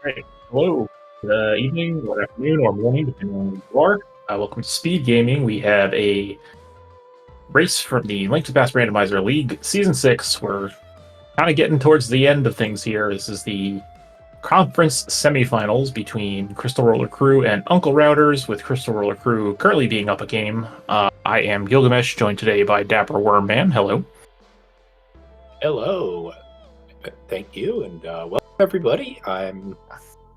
Right. Hello. Good evening, or afternoon, or morning, depending on where you are. Welcome to Speed Gaming. We have a race from the Link to Past Randomizer League Season 6. We're kind of getting towards the end of things here. This is the conference semifinals between Crystal Roller Crew and Uncle Routers, with Crystal Roller Crew currently being up a game. I am Gilgamesh, joined today by Dapper Wormman. Hello. Hello. Thank you, and welcome everybody. I'm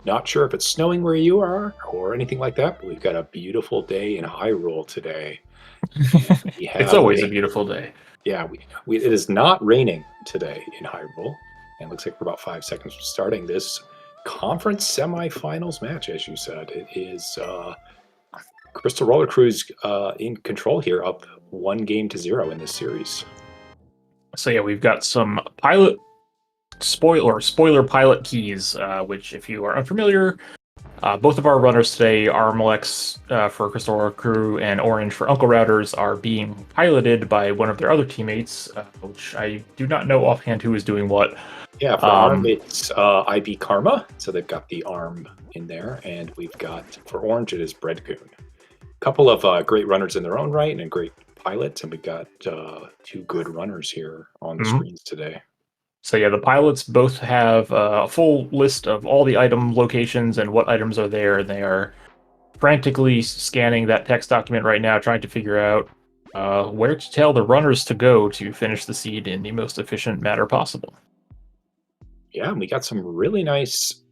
not sure if it's snowing where you are or anything like that, but we've got a beautiful day in Hyrule today. It's always a beautiful day. Yeah, it is not raining today in Hyrule, and it looks like we're about 5 seconds from starting this conference semifinals match, as you said. It is Crystal Roller Crew's in control here, up 1-0 in this series. So yeah, we've got some pilot spoiler pilot keys, which, if you are unfamiliar, both of our runners today, Armalex for Crystal Roller Crew and Orange for Uncle Routers, are being piloted by one of their other teammates, which I do not know offhand who is doing what. Yeah, for ARM, it's IB Karma, so they've got the ARM in there, and we've got, for Orange, it is Breadgoon. A couple of great runners in their own right, and great pilots, and we've got two good runners here on the screens today. So yeah, the pilots both have a full list of all the item locations and what items are there, and they are frantically scanning that text document right now, trying to figure out where to tell the runners to go to finish the seed in the most efficient manner possible. Yeah, and we got some really nice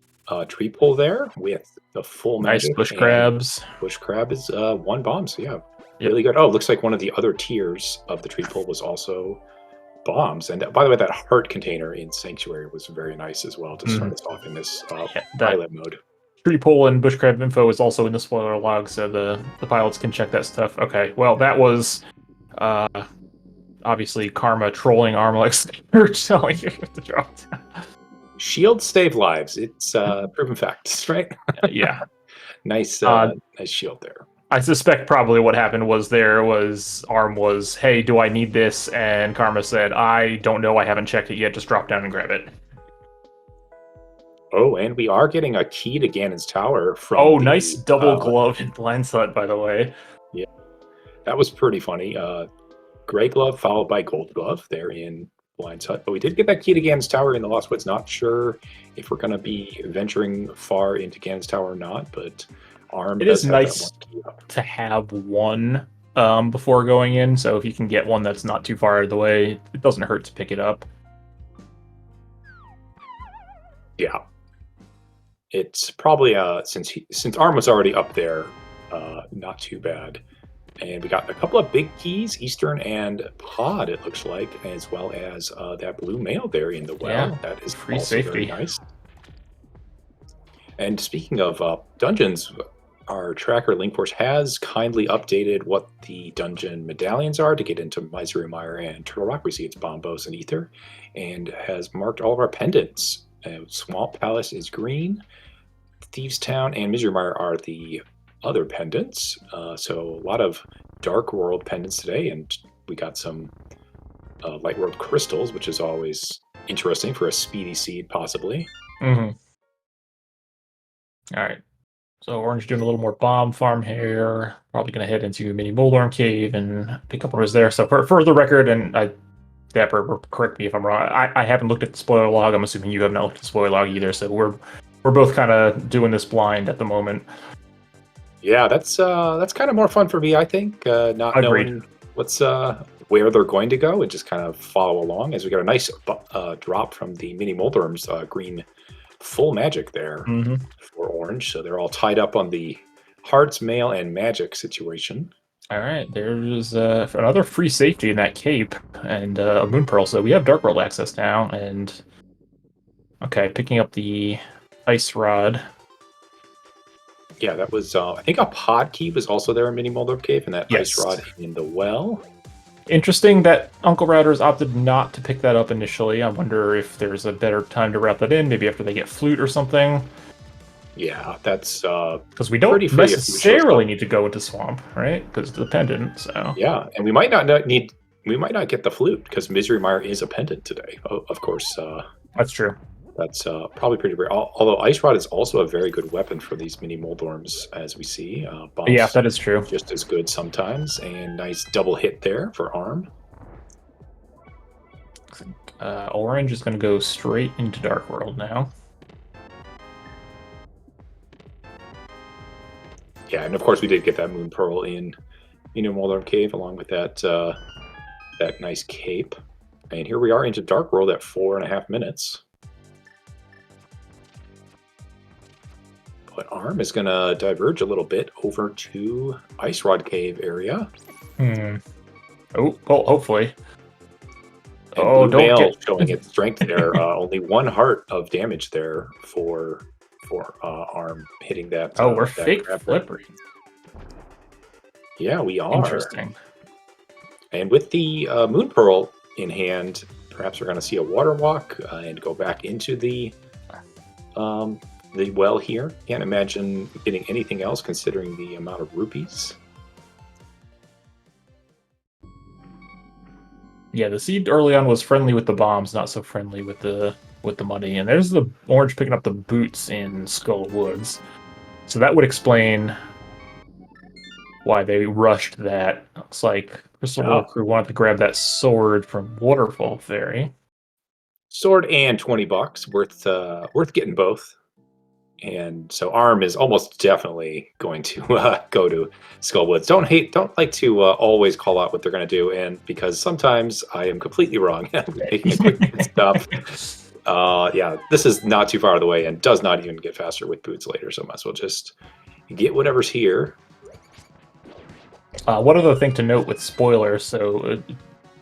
tree pull there with the full nice magic. Bush crabs. Bush crab is 1 bomb, so yeah, really good. Oh, looks like one of the other tiers of the tree pull was also bombs. And by the way, that heart container in Sanctuary was very nice as well to start us off in this pilot mode. Tree pull and bush crab info is also in the spoiler log, so the pilots can check that stuff. Okay, well, that was obviously Karma trolling Armalex telling you to drop down. Shield save lives. It's proven fact, right? Yeah. Nice nice shield there. I suspect probably what happened was Arm was, hey, do I need this? And Karma said, I don't know, I haven't checked it yet, just drop down and grab it. Oh, and we are getting a key to Ganon's Tower from nice double glove in Blindside, by the way. Yeah, that was pretty funny. Gray glove followed by gold glove there in Blind's Hut. But we did get that key to Ganon's Tower in the Lost Woods. Not sure if we're going to be venturing far into Ganon's Tower or not, but Arm it is nice to have one before going in, so if you can get one that's not too far out of the way, it doesn't hurt to pick it up. Yeah. It's probably, since Arm was already up there, not too bad. And we got a couple of big keys, Eastern and Pod, it looks like, as well as that blue mail there in the well. Yeah, that is free also safety. Very nice. And speaking of dungeons, our tracker Linkforce has kindly updated what the dungeon medallions are to get into Misery Mire and Turtle Rock. We see it's Bombos and Ether, and has marked all of our pendants. Swamp Palace is green, Thieves Town and Misery Mire are the other pendants. So a lot of Dark World pendants today, and we got some Light World crystals, which is always interesting for a speedy seed, possibly. All right. So Orange doing a little more bomb farm here. Probably going to head into Mini Moldorm Cave and pick up what is there. So for the record, and Dapper, correct me if I'm wrong, I haven't looked at the spoiler log. I'm assuming you have not looked at the spoiler log either. So we're both kind of doing this blind at the moment. Yeah, that's kind of more fun for me, I think. Not knowing what's where they're going to go and just kind of follow along as we got a nice drop from the Mini Moldorm's green full magic there for Orange. So they're all tied up on the hearts, mail, and magic situation. All right, there's another free safety in that cape and a Moon Pearl. So we have Dark World access now. And okay, picking up the Ice Rod. Yeah, that was, I think a pod key was also there in Mini Moldorm Cave, and that Ice Rod in the well. Interesting that Uncle Routers opted not to pick that up initially. I wonder if there's a better time to route that in, maybe after they get Flute or something. Yeah, that's because we don't necessarily need to go into Swamp, right? Because it's the pendant. So yeah, and we might not get the Flute because Misery Mire is a pendant today. Of course, that's true. That's probably pretty rare. Although Ice Rod is also a very good weapon for these mini Moldorms, as we see. Yeah, Bombs that is true. just as good sometimes, and nice double hit there for Arm. Orange is going to go straight into Dark World now. Yeah, and of course we did get that Moon Pearl in Moldorm Cave, along with that that nice cape. And here we are into Dark World at 4.5 minutes. But Arm is going to diverge a little bit over to Ice Rod Cave area. Oh, well, hopefully. And oh, Blue don't Mail get... showing its strength there. Only 1 heart of damage there for Arm hitting that. Oh, we're that fake grabber. flippering. Yeah, we are. Interesting. And with the Moon Pearl in hand, perhaps we're going to see a water walk and go back into the well here. Can't imagine getting anything else considering the amount of rupees. Yeah, the seed early on was friendly with the bombs, not so friendly with the money. And there's the orange picking up the boots in Skull Woods. So that would explain why they rushed that. Looks like Crystal Roller Crew wanted to grab that sword from Waterfall Fairy. Sword and 20 bucks, worth getting both. And so Arm is almost definitely going to go to Skullwoods. Don't like to always call out what they're going to do, and because sometimes I am completely wrong. Making a quick pit stop. Yeah, this is not too far out of the way and does not even get faster with boots later, so might as well just get whatever's here. One other thing to note with spoilers, so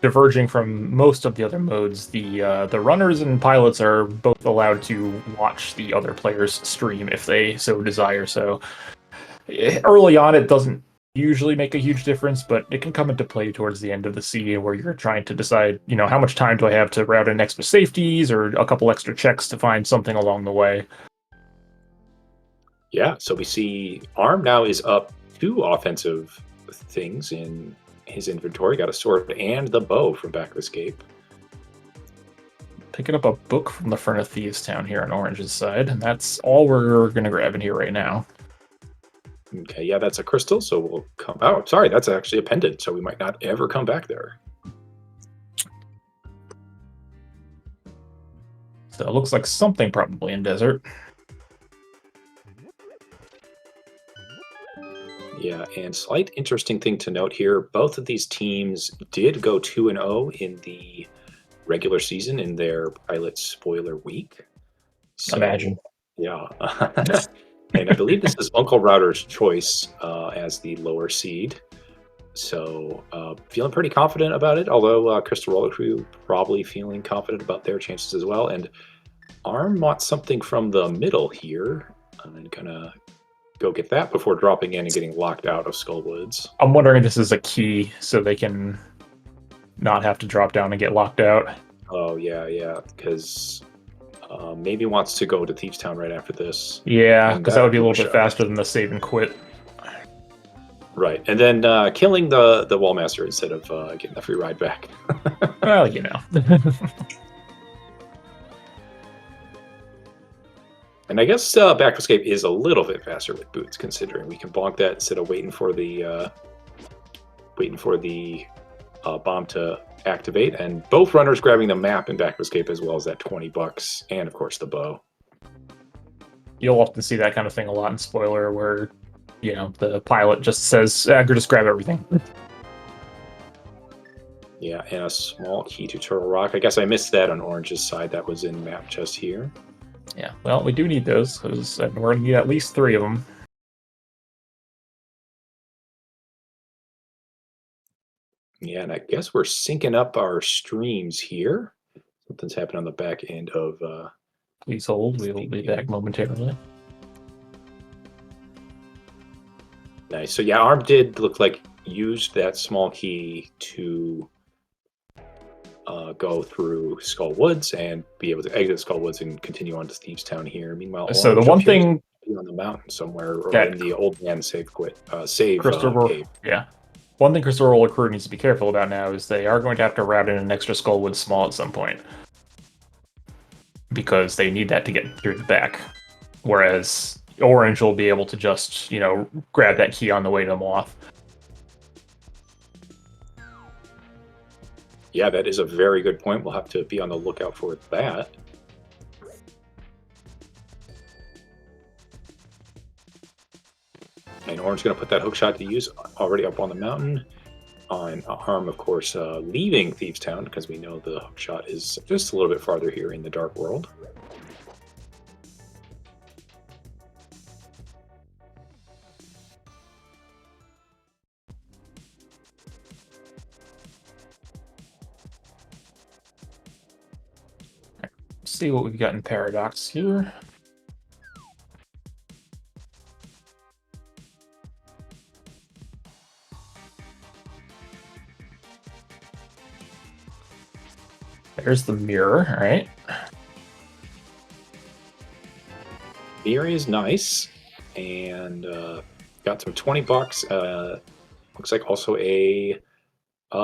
diverging from most of the other modes, the runners and pilots are both allowed to watch the other players stream if they so desire. So early on, it doesn't usually make a huge difference, but it can come into play towards the end of the sea where you're trying to decide, how much time do I have to route in extra safeties or a couple extra checks to find something along the way. Yeah, so we see Arm now is up 2 offensive things in his inventory. Got a sword and the bow from Back of Escape. Picking up a book from the Front of Thieves Town here on Orange's side, and that's all we're going to grab in here right now. Okay, yeah, that's a crystal, so we'll come... Oh, sorry, that's actually a pendant, so we might not ever come back there. So it looks like something probably in desert. Yeah, and slight interesting thing to note here, both of these teams did go 2-0 in the regular season in their pilot spoiler week. So, Imagine. Yeah. And I believe this is Uncle Router's choice as the lower seed. So feeling pretty confident about it, although Crystal Roller Crew probably feeling confident about their chances as well. And Arm wants something from the middle here. I'm going to go get that before dropping in and getting locked out of Skullwoods. I'm wondering if this is a key so they can not have to drop down and get locked out. Oh, yeah, because maybe wants to go to Thieves Town right after this. Yeah, because that would be a little bit faster than the save and quit. Right, and then killing the Wallmaster instead of getting the free ride back. Well, And I guess Back Escape is a little bit faster with boots, considering we can bonk that instead of waiting for the bomb to activate. And both runners grabbing the map in Back Escape as well as that 20 bucks, and of course the bow. You'll often see that kind of thing a lot in spoiler, where the pilot just says, just grab everything. Yeah, and a small key to Turtle Rock. I guess I missed that on Orange's side. That was in map chest here. Yeah, well, we do need those, because we're going to need at least 3 of them. Yeah, and I guess we're syncing up our streams here. Something's happened on the back end of... Please hold, we will be back momentarily. Nice. So yeah, Arm did look like used that small key to go through Skull Woods and be able to exit Skull Woods and continue on to Thieves Town here. Meanwhile, so the one thing on the mountain somewhere, or in the old man save cave. Yeah. One thing Crystal Roller Crew needs to be careful about now is they are going to have to route in an extra Skull Woods small at some point. because they need that to get through the back. Whereas orange will be able to just, grab that key on the way to moth. Yeah, that is a very good point. We'll have to be on the lookout for that. And orange going to put that hook shot to use already up on the mountain. On Arm, of course, leaving Thieves Town because we know the hook shot is just a little bit farther here in the Dark World. See what we've got in Paradox here. There's the mirror, all right. Mirror is nice, and got some $20. Looks like also a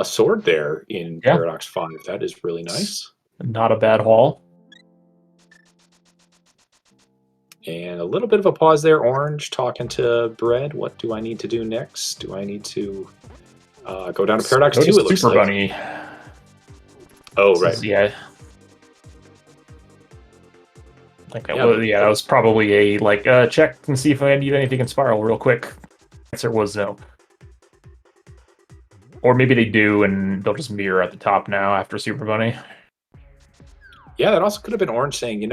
sword there in Paradox 5. That is really nice. Not a bad haul. And a little bit of a pause there, Orange, talking to Bread. What do I need to do next? Do I need to go down to Paradox 2, it looks Super like? Bunny. Oh, right. Yeah. That was probably a, check and see if I need anything in Spiral real quick. Answer was no. Or maybe they do, and they'll just mirror at the top now after Super Bunny. Yeah, that also could have been Orange saying,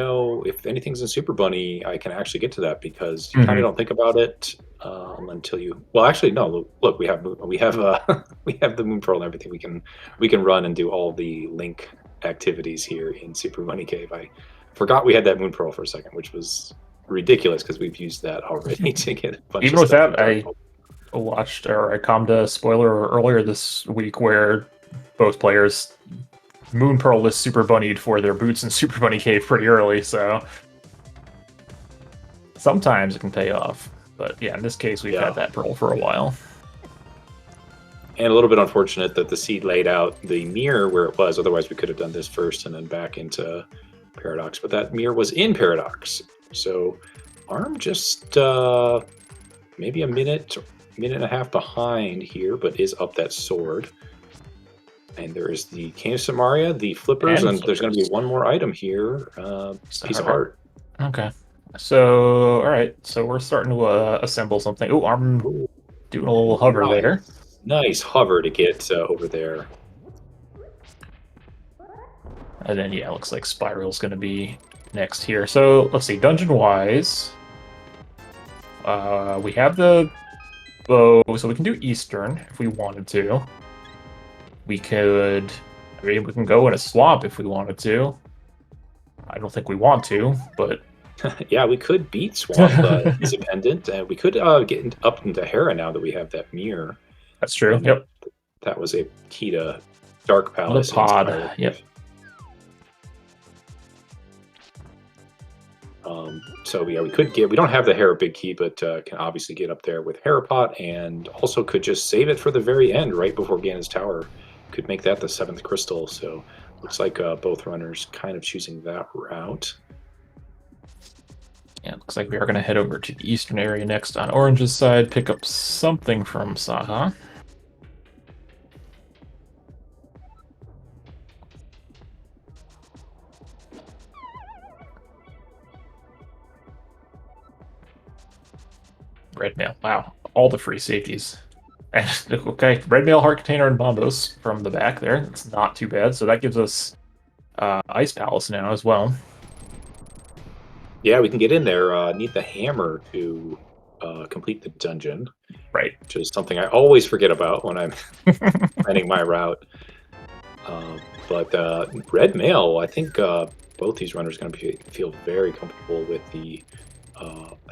if anything's in Super Bunny, I can actually get to that because you kind of don't think about it until you. Well, actually, no. Look, we have we have the Moon Pearl and everything. We can run and do all the link activities here in Super Bunny Cave. I forgot we had that Moon Pearl for a second, which was ridiculous because we've used that already to get a bunch Even of with stuff. that, I calmed a spoiler earlier this week where both players Moon Pearl was Super Bunnied for their boots in Super Bunny Cave pretty early, so sometimes it can pay off. But yeah, in this case, we've had that Pearl for a while. And a little bit unfortunate that the seed laid out the mirror where it was. Otherwise, we could have done this first and then back into Paradox. But that mirror was in Paradox. So Arm just maybe a minute and a half behind here, but is up that sword. And there's the Cane of Samaria, the flippers, and there's going to be one more item here, piece of art. Okay. So, all right. So we're starting to assemble something. Oh, I'm doing a little hover there. Nice hover to get over there. And then, yeah, it looks like Spiral's going to be next here. So, let's see. Dungeon-wise, we have the bow, so we can do Eastern if we wanted to. We could... we can go in a swamp if we wanted to. I don't think we want to, but... Yeah, we could beat Swamp Independent, and we could get up into Hera now that we have that mirror. That's true, yep. That was a key to Dark Palace. The pod, yep. So yeah, we don't have the Hera big key, but can obviously get up there with Hera Pot, and also could just save it for the very end, right before Ganon's Tower. Could make that the 7th crystal, so looks like both runners kind of choosing that route. Yeah, it looks like we are going to head over to the eastern area next on Orange's side, pick up something from Saha. Red mail. Wow, all the free safeties. And, okay, red mail, heart container, and bombos from the back there. It's not too bad. So that gives us Ice Palace now as well. Yeah, we can get in there. Need the hammer to complete the dungeon. Right. Which is something I always forget about when I'm planning my route. But red mail, I think both these runners are going to feel very comfortable with the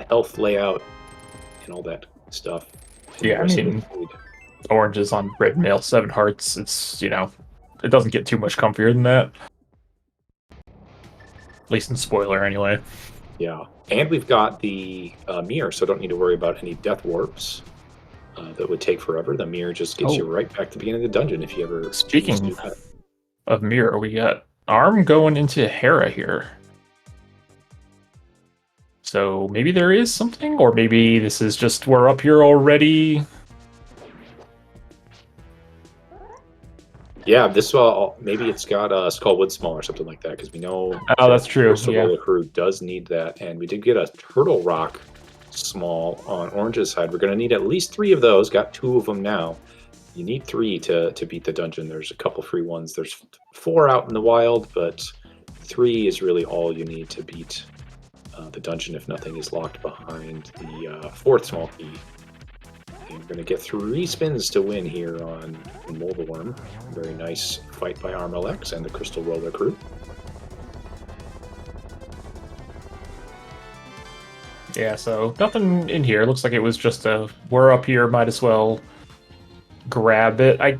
health layout and all that stuff. Yeah, I mean, Orange is on red mail, 7 hearts. It's, it doesn't get too much comfier than that. At least in spoiler, anyway. Yeah, and we've got the mirror, so don't need to worry about any death warps that would take forever. The mirror just gets you right back to the beginning of the dungeon if you ever. Speaking of mirror, we got Arm going into Hera here. So maybe there is something, or maybe this is just we're up here already. Yeah, this maybe it's got Skull Wood Small or something like that, because we know Oh, that that's true. Crystal Yeah. Roller Crew does need that, and we did get a Turtle Rock Small on Orange's side. We're going to need at least 3 of those. Got 2 of them now. You need 3 to beat the dungeon. There's a couple free ones. There's 4 out in the wild, but 3 is really all you need to beat the dungeon if nothing is locked behind the 4th small key. And we're going to get 3 spins to win here on Moldworm. Very nice fight by Armalex and the Crystal Roller Crew. Yeah, so nothing in here. Looks like it was just a we're up here, might as well grab it. I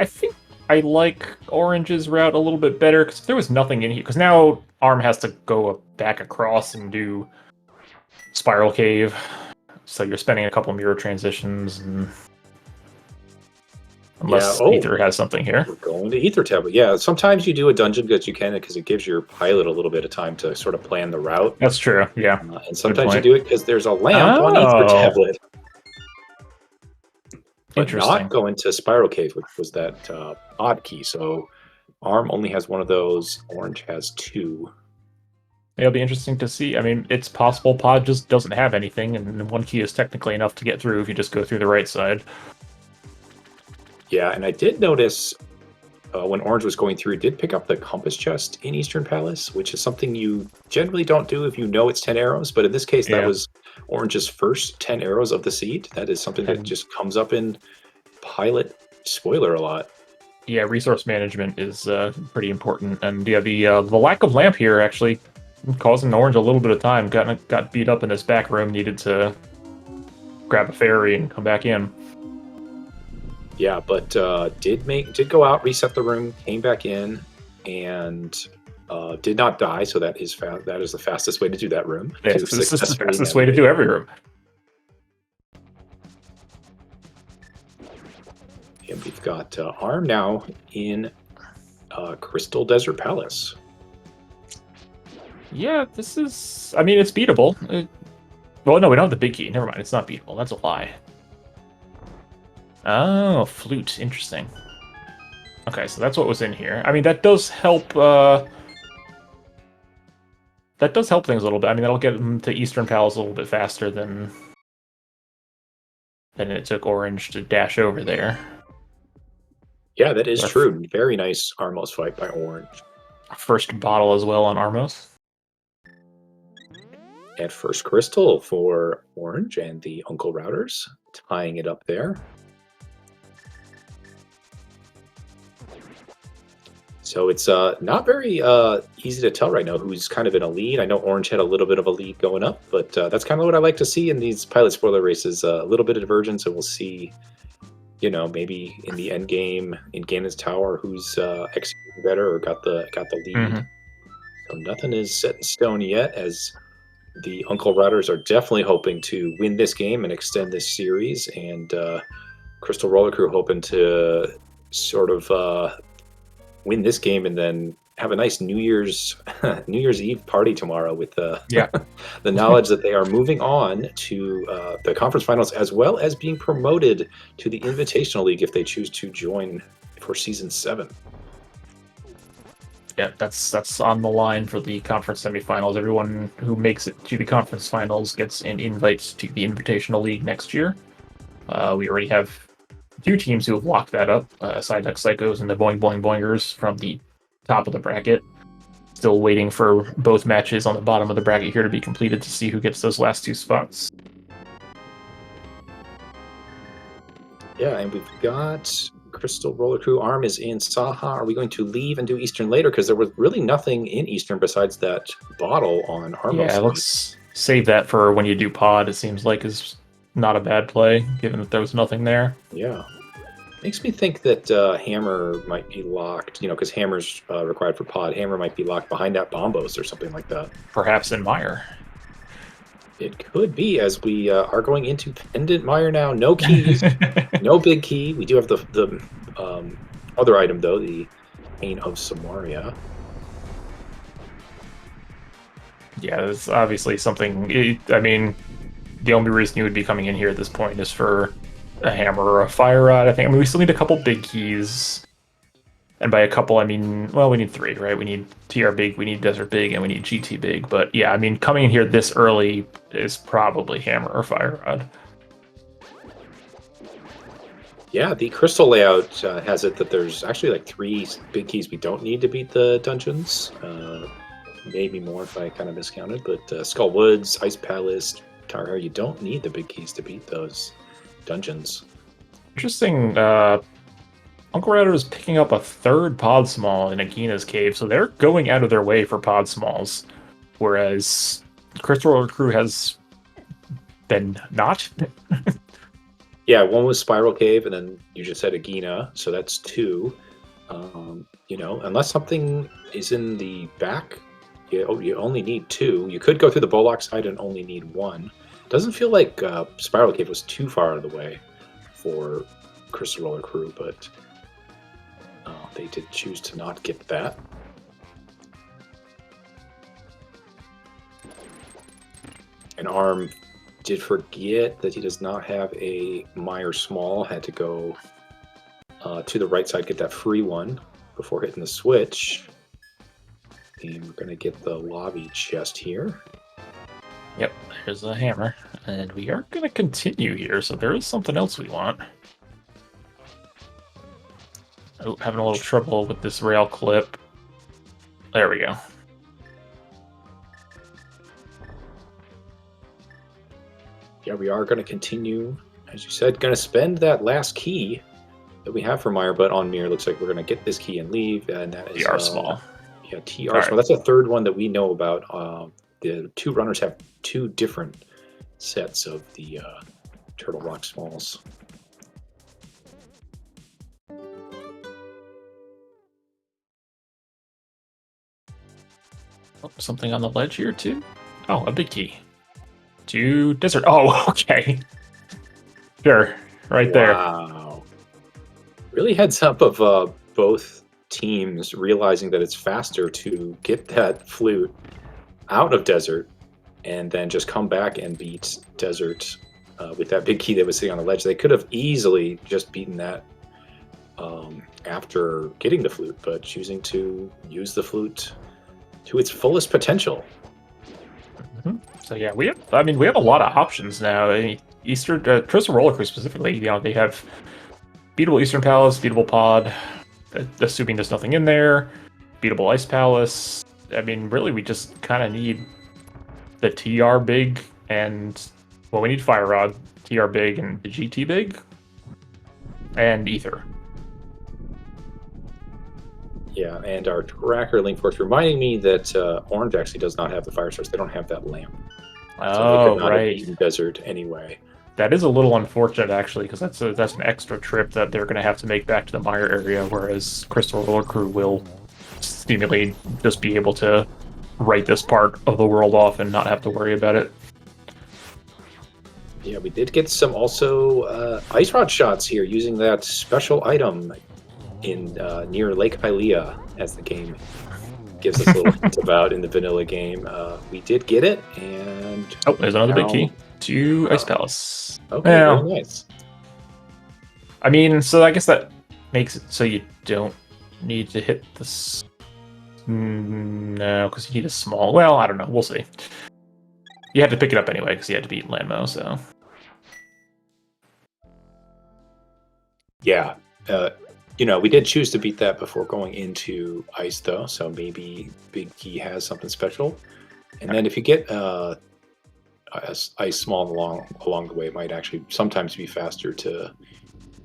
think I like Orange's route a little bit better, because if there was nothing in here, because now Arm has to go back across and do Spiral Cave. So you're spending a couple mirror transitions, and unless Ether has something here. We're going to Ether Tab. Yeah, sometimes you do a dungeon because you can, because it gives your pilot a little bit of time to sort of plan the route. That's true, yeah. And sometimes you do it because there's a lamp on Ether Tablet. But not going to Spiral Cave, which was that odd key. So Arm only has 1 of those. Orange has 2. It'll be interesting to see. I mean, it's possible Pod just doesn't have anything, and 1 key is technically enough to get through if you just go through the right side. Yeah, and I did notice when Orange was going through, it did pick up the compass chest in Eastern Palace, which is something you generally don't do if you know it's 10 arrows. But in this case, that was Orange's first 10 arrows of the seed. That is something that just comes up in pilot spoiler a lot. Yeah, resource management is pretty important. And yeah, the lack of lamp here actually causing Orange a little bit of time. Got beat up in this back room, needed to grab a ferry and come back in. Yeah, but did go out, reset the room, came back in, and did not die. So that is the fastest way to do that room. Yeah, this is the fastest way to do every room. And we've got Arm now in Crystal Desert Palace. Yeah, this is... I mean, it's beatable. Well, no, we don't have the big key. Never mind, it's not beatable. That's a lie. Oh, flute. Interesting. Okay, so that's what was in here. I mean, that does help... that does help things a little bit. I mean, that'll get them to Eastern Palace a little bit faster than it took Orange to dash over there. Yeah, that is true. Very nice Armos fight by Orange. First bottle as well on Armos. And first crystal for Orange and the Uncle Routers, tying it up there. So it's not very easy to tell right now who's kind of in a lead. I know Orange had a little bit of a lead going up, but that's kind of what I like to see in these pilot spoiler races. A little bit of divergence, and we'll see, you know, maybe in the end game in Ganon's Tower, who's executing better or got the lead. Mm-hmm. So nothing is set in stone yet, as the Uncle Routers are definitely hoping to win this game and extend this series, and Crystal Roller Crew hoping to sort of win this game and then have a nice New Year's Eve party tomorrow with the knowledge that they are moving on to the conference finals, as well as being promoted to the Invitational League if they choose to join for Season 7. Yeah, that's on the line for the conference semifinals. Everyone who makes it to the conference finals gets an invite to the Invitational League next year. We already have 2 teams who have locked that up, Side Duck Psychos and the Boing Boing Boingers from the top of the bracket. Still waiting for both matches on the bottom of the bracket here to be completed to see who gets those last 2 spots. Yeah, and we've got Crystal Roller Crew. Arm is in Saha. Are we going to leave and do Eastern later? Because there was really nothing in Eastern besides that bottle on Armos. Yeah, let's save that for when you do Pod. It seems like is not a bad play, given that there was nothing there. Yeah. Makes me think that Hammer might be locked, you know, because Hammer's required for Pod. Hammer might be locked behind that Bombos or something like that. Perhaps in Mire. It could be, as we are going into Pendant Mire now. No keys, no big key. We do have the other item, though, the Pain of Samaria. Yeah, there's obviously something. I mean, the only reason you would be coming in here at this point is for a hammer or a fire rod. I think. I mean, we still need a couple big keys, and by a couple, I mean, well, we need three, right? We need TR big, we need desert big, and we need GT big. But yeah, I mean, coming in here this early is probably hammer or fire rod. Yeah, the crystal layout has it that there's actually like 3 big keys we don't need to beat the dungeons. Maybe more if I kind of miscounted, but Skull Woods, Ice Palace, Tower, you don't need the big keys to beat those dungeons. Interesting. Uncle Router is picking up a third pod small in Agina's cave, so they're going out of their way for pod smalls, whereas Crystal Roller Crew has been not. Yeah, one was Spiral Cave, and then you just said Agina, so that's 2. You know, unless something is in the back, you only need 2. You could go through the Bollock side and only need 1. Doesn't feel like Spiral Cave was too far out of the way for Crystal Roller Crew, but they did choose to not get that. And Arm did forget that he does not have a Meyer Small. Had to go to the right side, get that free one before hitting the switch. And we're going to get the lobby chest here. Yep, there's a hammer. And we are going to continue here, so there is something else we want. Oh, having a little trouble with this rail clip. There we go. Yeah, we are going to continue, as you said, going to spend that last key that we have for Meyer, but on Mir, looks like we're going to get this key and leave, and that is TR small. Yeah, TR small. That's a third one that we know about. The 2 runners have 2 different sets of the Turtle Rock Smalls. Oh, something on the ledge here, too? Oh, a big key. To desert. Oh, okay. Sure, right there. Wow. Really heads up of both teams realizing that it's faster to get that flute out of desert and then just come back and beat desert with that big key that was sitting on the ledge. They could have easily just beaten that after getting the flute, but choosing to use the flute to its fullest potential. Mm-hmm. So yeah, we have a lot of options now. Eastern Crystal Roller Crew specifically, they have beatable Eastern Palace, beatable Pod, assuming there's nothing in there, beatable Ice Palace. I mean, really, we just kind of need the TR big and, well, we need Fire Rod, TR big, and the GT big, and Ether. Yeah, and our tracker link force reminding me that Orange actually does not have the fire source. They don't have that lamp. So they could not have beaten desert anyway. That is a little unfortunate, actually, because that's an extra trip that they're going to have to make back to the Meyer area, whereas Crystal Roller Crew will seemingly just be able to write this part of the world off and not have to worry about it. Yeah, we did get some also ice rod shots here using that special item in near Lake Hylia, as the game gives us a little hint about in the vanilla game. We did get it, and oh, there's another big key to Ice Palace. Okay, very nice. I mean, so I guess that makes it so you don't need to hit this. No, because you need a small. Well, I don't know. We'll see. You had to pick it up anyway because you had to beat Landmo. So yeah, you know, we did choose to beat that before going into ice, though. So maybe Big Key has something special. And then if you get ice small along the way, it might actually sometimes be faster to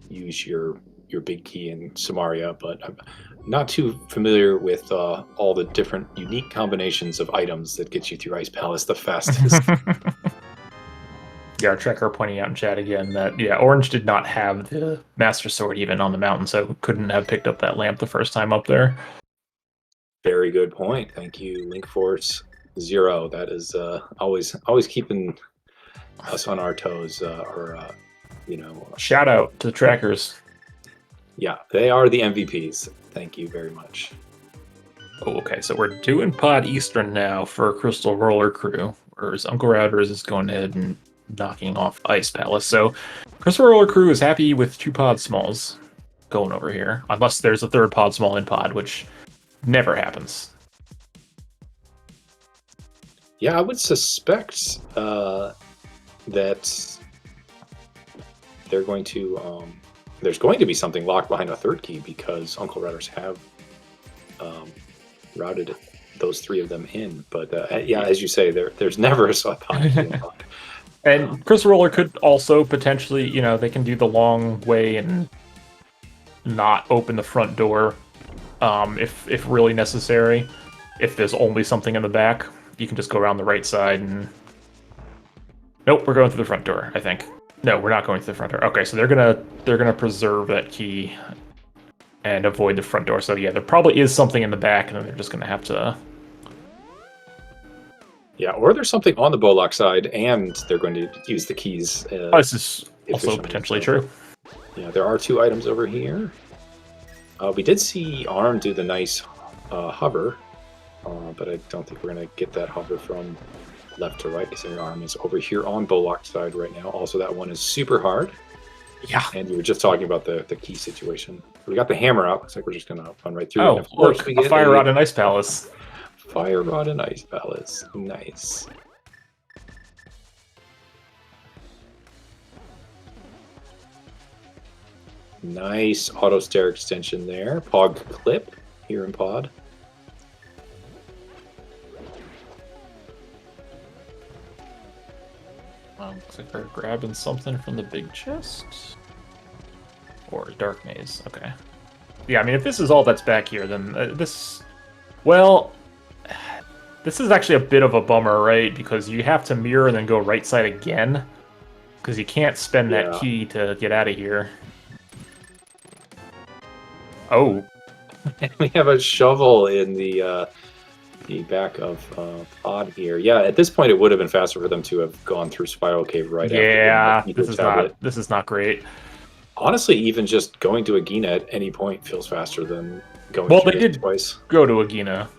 use your Big Key in Samaria, but I'm not too familiar with all the different unique combinations of items that get you through Ice Palace the fastest. Yeah, our tracker pointing out in chat again that, yeah, Orange did not have the Master Sword even on the mountain, so couldn't have picked up that lamp the first time up there. Very good point. Thank you, Link Force 0. That is always keeping us on our toes, you know. Shout out to the trackers. Yeah, they are the MVPs. Thank you very much. Oh, okay, so we're doing Pod Eastern now for Crystal Roller Crew, whereas Uncle Routers is going ahead and knocking off Ice Palace. So Crystal Roller Crew is happy with 2 pod smalls going over here, unless there's a 3rd pod small in pod, which never happens. Yeah, I would suspect that they're going to there's going to be something locked behind a 3rd key because Uncle Routers have routed those 3 of them in. But yeah, as you say, there's never a slot behind. And Crystal Roller could also potentially, they can do the long way and not open the front door if really necessary. If there's only something in the back, you can just go around the right side and... Nope, we're going through the front door, I think. No, we're not going through the front door. Okay, so they're gonna preserve that key and avoid the front door. So yeah, there probably is something in the back, and then they're just gonna have to... Yeah, or there's something on the Bollock side, and they're going to use the keys. This is also potentially true. Yeah, there are 2 items over here. We did see Arm do the nice hover, but I don't think we're going to get that hover from left to right, because Arm is over here on Bollock's side right now. Also, that one is super hard. Yeah. And you were just talking about the key situation. We got the hammer out. Looks like we're just going to run right through. Oh, look, a Fire Rod and Ice Palace. Fire Rod and Ice Palace. Nice. Nice auto stair extension there. Pog clip here in pod. Looks like they're grabbing something from the big chest. Or Dark Maze. Okay. Yeah, I mean, if this is all that's back here, then this... Well... This is actually a bit of a bummer, right? Because you have to mirror and then go right side again. Because you can't spend that key to get out of here. Oh. We have a shovel in the back of pod here. Yeah, at this point it would have been faster for them to have gone through Spiral Cave right after. Yeah, this is not great. Honestly, even just going to Agina at any point feels faster than going well, they did twice. Go to Agina.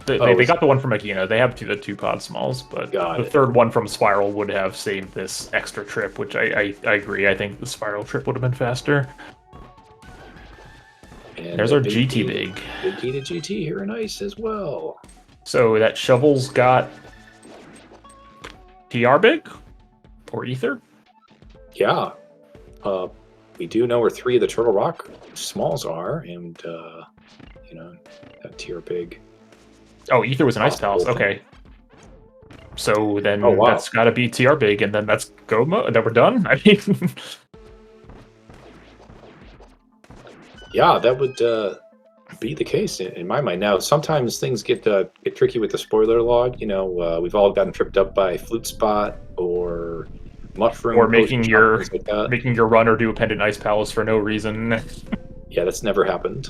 They got the one from Agina. They have the 2 pod smalls, but the 3rd one from Spiral would have saved this extra trip, which I agree. I think the Spiral trip would have been faster. And there's our GT big. Big key to GT here in Ice as well. So that shovel's got TR big? Or Ether? Yeah. We do know where 3 of the Turtle Rock smalls are, and, that TR big. Oh, Ether was an Ice Palace. Okay. So then that's got to be TR big, and then that's go mode. Then we're done? I mean... Yeah, that would be the case in my mind. Now, sometimes things get tricky with the spoiler log. We've all gotten tripped up by Flute Spot or Mushroom. Or making your runner do a Pendant Ice Palace for no reason. Yeah, that's never happened.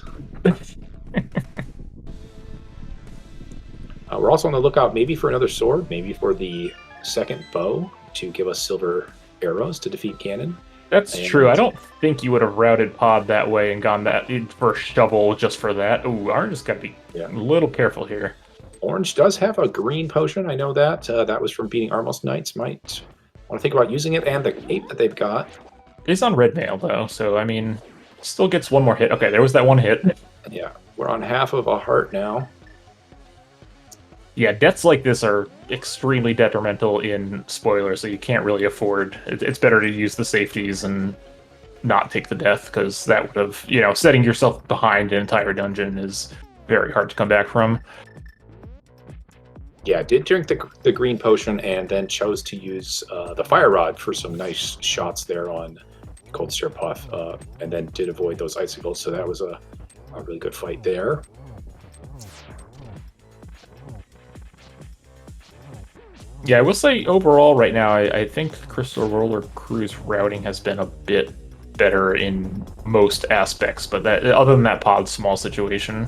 We're also on the lookout maybe for another sword, maybe for the 2nd bow to give us silver arrows to defeat Ganon. That's true. I don't think you would have routed pod that way and gone that for shovel just for that. Ooh, Orange has got to be a little careful here. Orange does have a green potion. I know that. That was from beating Armos Knights. Might want to think about using it, and the cape that they've got. It's on red nail, though, so, I mean, still gets 1 more hit. Okay, there was that 1 hit. Yeah, we're on half of a heart now. Yeah, deaths like this are extremely detrimental in spoilers, so you can't really afford... It's better to use the safeties and not take the death, because that would have... setting yourself behind an entire dungeon is very hard to come back from. Yeah, I did drink the green potion and then chose to use the Fire Rod for some nice shots there on Cold Stare Puff, and then did avoid those icicles, so that was a really good fight there. Yeah, I will say overall right now, I think Crystal Roller Crew's routing has been a bit better in most aspects, but other than that pod small situation.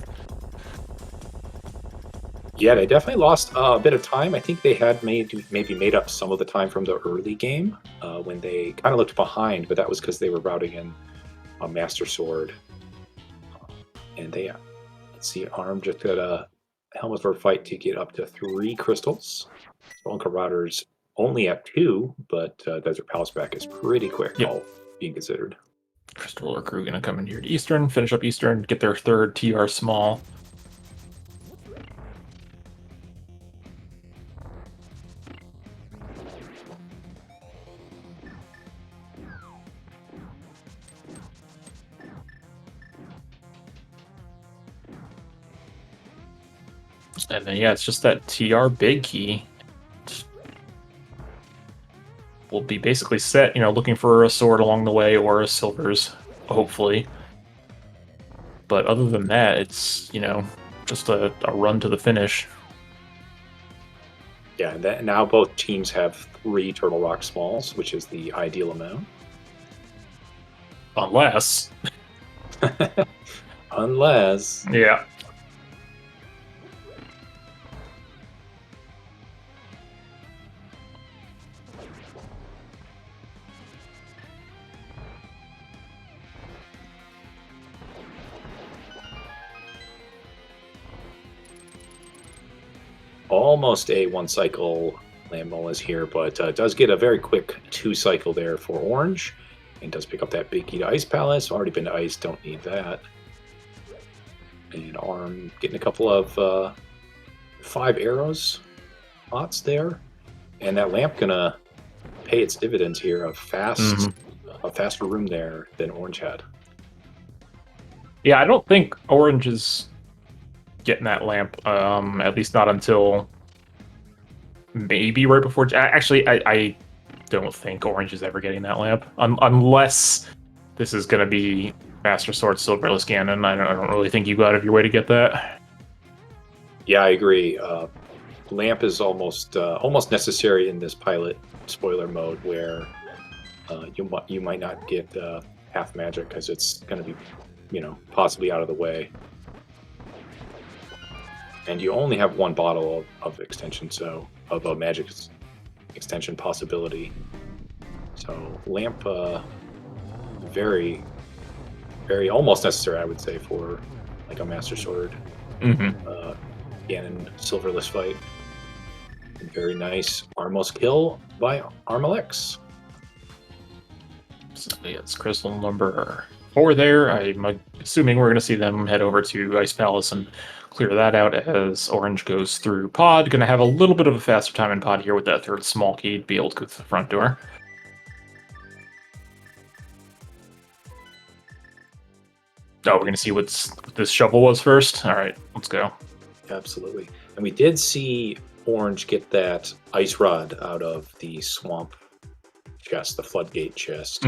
Yeah, they definitely lost a bit of time. I think they had maybe made up some of the time from the early game when they kind of looked behind, but that was because they were routing in a Master Sword. And let's See, Arm just got a Helmet for a fight to get up to 3 crystals. So Uncle Router's only at 2, but Desert Palace back is pretty quick, Yep. all being considered. Crystal Roller Crew gonna come in here to Eastern, finish up Eastern, get their third TR small. And then, yeah, it's just that TR big key. We'll be basically set, looking for a sword along the way or a silvers, hopefully. But other than that, it's, just a run to the finish. Yeah, now both teams have 3 Turtle Rock Smalls, which is the ideal amount. Unless. Unless. Yeah. Almost a 1-cycle Lamb is here, but does get a very quick 2-cycle there for Orange, and does pick up that big key to Ice Palace. Already been to Ice, don't need that. And Arm getting a couple of 5 arrows spots there, and that Lamp gonna pay its dividends here. A faster room there than Orange had. Yeah, I don't think Orange is getting that lamp, at least not until maybe right before. Actually, I don't think Orange is ever getting that lamp, unless this is going to be Master Sword Silverless Ganon. I don't really think you go out of your way to get that. Yeah, I agree. Lamp is almost necessary in this pilot spoiler mode, where you might not get half magic because it's going to be, possibly out of the way. And you only have 1 bottle of extension, so of a magic extension possibility. So Lamp, very, very almost necessary, I would say, for like a Master Sword Ganon Silverless fight. And very nice Armos kill by Armalex. So yeah, it's crystal number 4 there. I'm assuming we're going to see them head over to Ice Palace and clear that out as Orange goes through Pod. Going to have a little bit of a faster time in Pod here with that third small key to be able to go to the front door. Oh, we're going to see what this shovel was first? All right, let's go. Absolutely. And we did see Orange get that ice rod out of the swamp chest, the floodgate chest.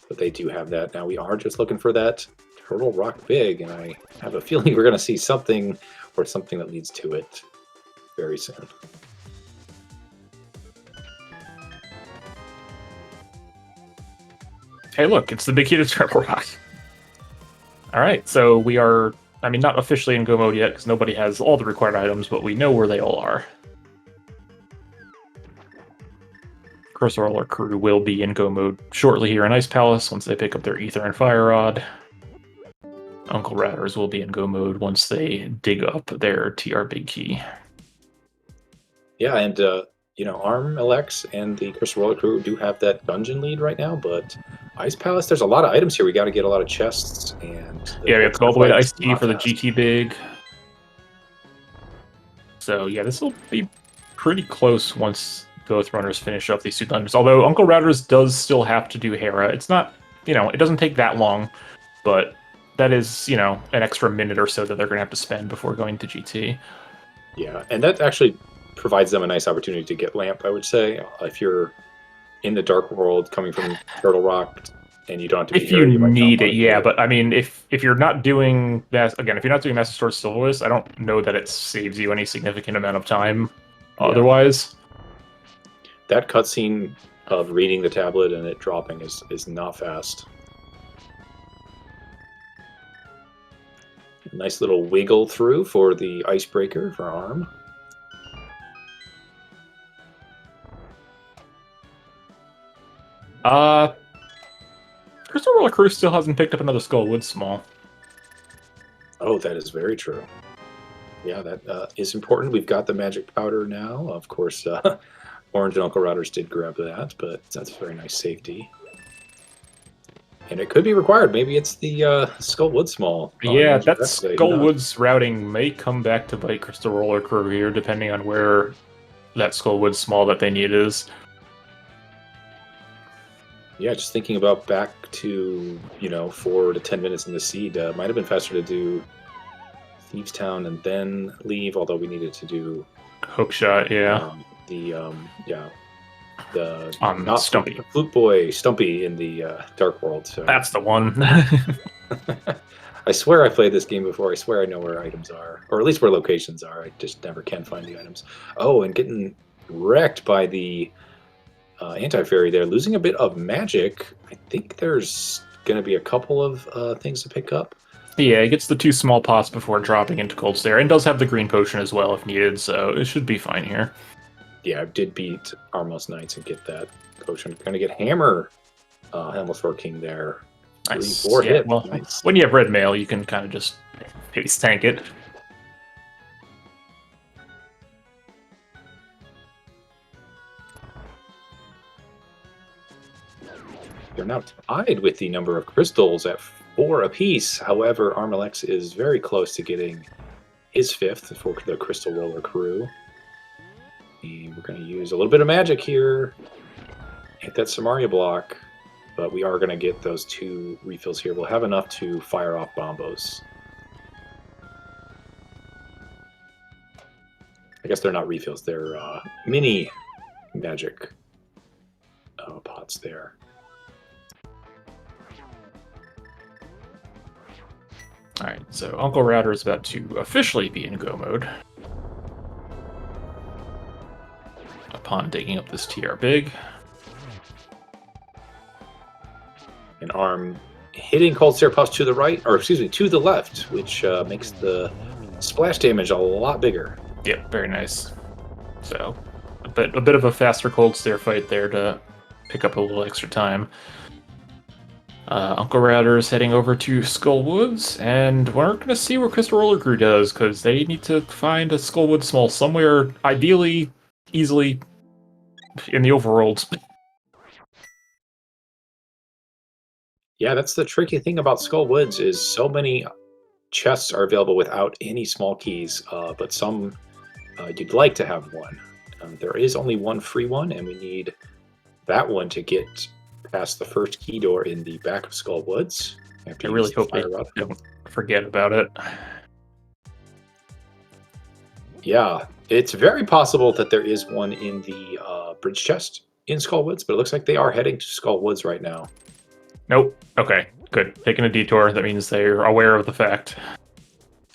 But they do have that. Now we are just looking for that Turtle Rock Big, and I have a feeling we're going to see something or something that leads to it very soon. Hey, look, it's the big key to Turtle Rock. All right, so we are, not officially in go mode yet because nobody has all the required items, but we know where they all are. Cursor Roller Crew will be in go mode shortly here in Ice Palace once they pick up their Ether and Fire Rod. Uncle Ratters will be in go mode once they dig up their TR Big Key. Yeah, and Arm, Alex, and the Cursor Roller Crew do have that dungeon lead right now, but Ice Palace, there's a lot of items here. We got to get a lot of chests, and yeah, we have to go all the way to Ice T for the GT Big. So yeah, this will be pretty close once both runners finish up these 2 dungeons. Although Uncle Ratters does still have to do Hera. It's not, it doesn't take that long, but that is, an extra minute or so that they're going to have to spend before going to GT. Yeah, and that actually provides them a nice opportunity to get Lamp, I would say. If you're in the Dark World coming from Turtle Rock and you don't have to be if here, you need it, yeah. But if you're not doing that, again, if you're not doing Master Sword Silverless, I don't know that it saves you any significant amount of time otherwise. That cutscene of reading the tablet and it dropping is not fast. Nice little wiggle through for the icebreaker for Arm. Crystal Roller Crew still hasn't picked up another Skull Wood Small. Oh, that is very true. Yeah, that is important. We've got the magic powder now. Of course, Orange and Uncle Routers did grab that, but that's very nice safety. And it could be required. Maybe it's the Skull Wood Small. You Yeah, mentioned that yesterday. Who knows? Skullwood's routing may come back to bite Crystal Roller Crew here, depending on where that Skullwood small that they need is. Yeah, just thinking about back to 4 to 10 minutes in the seed. Might have been faster to do Thieves Town and then leave. Although we needed to do Hookshot, yeah. The On not Stumpy. flute boy Stumpy in the Dark World. So That's the one. I swear I played this game before. I swear I know where items are, or at least where locations are. I just never can find the items. Oh, and getting wrecked by the anti-fairy there, losing a bit of magic. I think there's going to be a couple of things to pick up. Yeah, it gets the 2 small pots before dropping into Cold Stare, and does have the green potion as well if needed, so it should be fine here. Yeah, I did beat Armos Knights and get that potion. Going to get Hammer, Helmsford King there. Nice. 4 yeah, hit. well, Nice. when you have red mail, you can kind of just face tank it. They're now tied with the number of crystals at 4 apiece. However, Armalex is very close to getting his 5th for the Crystal Roller crew. And we're going to use a little bit of magic here. Hit that Samaria block. But we are going to get those 2 refills here. We'll have enough to fire off bombos. I guess they're not refills. They're mini magic pots there. Alright, so Uncle Router is about to officially be in go mode. Upon digging up this TR big. An arm hitting Cold Stare Puffs to the right, or excuse me, to the left, which makes the splash damage a lot bigger. Yep, very nice. So, a bit of a faster Cold Stare fight there to pick up a little extra time. Uncle Router is heading over to Skullwoods, and we're going to see what Crystal Roller Crew does, because they need to find a Skullwood Small somewhere, ideally, easily, in the overworld. Yeah, that's the tricky thing about Skull Woods is so many chests are available without any small keys, but some you'd like to have one. There is only one free one, and we need that one to get past the first key door in the back of Skull Woods. I really hope they don't forget about it. Yeah, it's very possible that there is one in the bridge chest in Skull Woods, but it looks like they are heading to Skull Woods right now. Nope. Okay, good. Taking a detour, that means they're aware of the fact.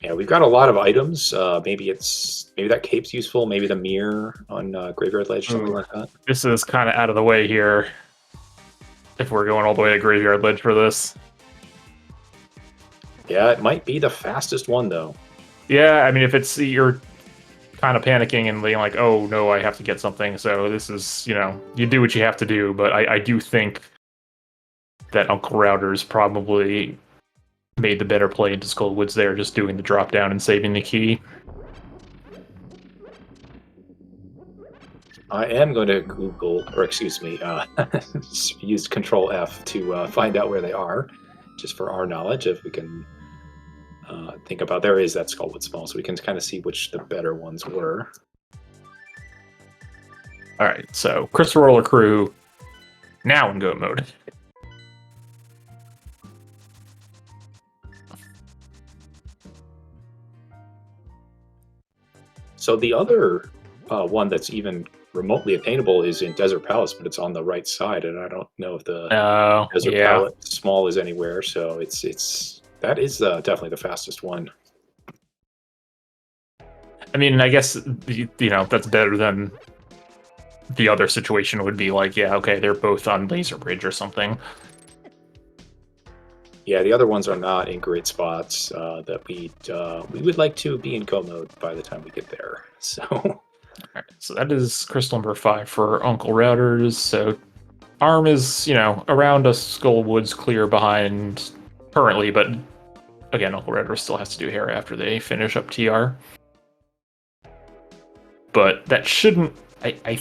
Yeah, we've got a lot of items. Maybe that cape's useful. Maybe the mirror on Graveyard Ledge, something like that. This is kind of out of the way here. If we're going all the way to Graveyard Ledge for this. Yeah, it might be the fastest one, though. Yeah, I mean, if it's you're kind of panicking and being like, oh, no, I have to get something. So this is, you do what you have to do. But I do think that Uncle Router's probably made the better play into Skullwoods there, just doing the drop down and saving the key. I am going to Google, or excuse me, use Control F to find out where they are, just for our knowledge. If we can think about, there is that Skullwood Small, so we can kind of see which the better ones were. All right, so Crystal Roller Crew now in go mode. So the other one that's even remotely attainable is in Desert Palace, but it's on the right side, and I don't know if the Desert Palace Small is anywhere. So that is definitely the fastest one. I mean, I guess that's better than the other situation would be like, yeah, okay, they're both on Laser Bridge or something. Yeah, the other ones are not in great spots that we would like to be in go mode by the time we get there. So, all right, so that is crystal number 5 for Uncle Routers. So Arm is around a Skull Woods clear behind currently, but again, Uncle Red still has to do hair after they finish up TR. But that shouldn't... I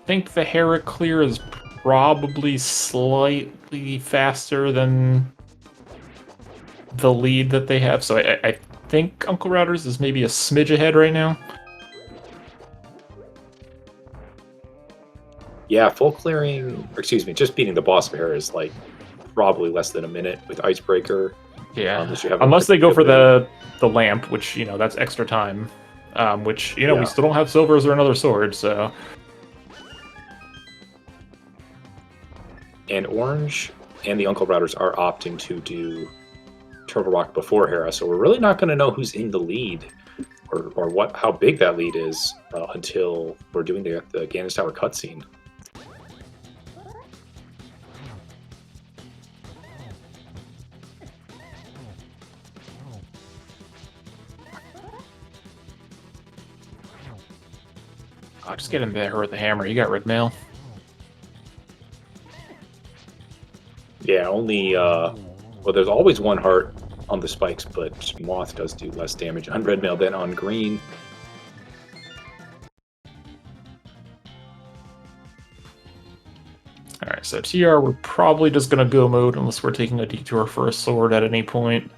think the Hera clear is probably slightly faster than the lead that they have. So I think Uncle Routers is maybe a smidge ahead right now. Yeah, full clearing, or excuse me, just beating the boss of Hera is like probably less than a minute with Icebreaker. Yeah, Unless they go for the lamp, which, you know, that's extra time. Which, you know, we still don't have silvers or another sword, so... And Orange and the Uncle Routers are opting to do Turtle Rock before Hera, so we're really not going to know who's in the lead or how big that lead is until we're doing the Ganon Tower cutscene. I'll just get him there with the hammer. You got red mail. Yeah, only... well, there's always one heart on the spikes, but Moth does do less damage on red mail than on green. Alright, so TR, we're probably just going to go mode unless we're taking a detour for a sword at any point.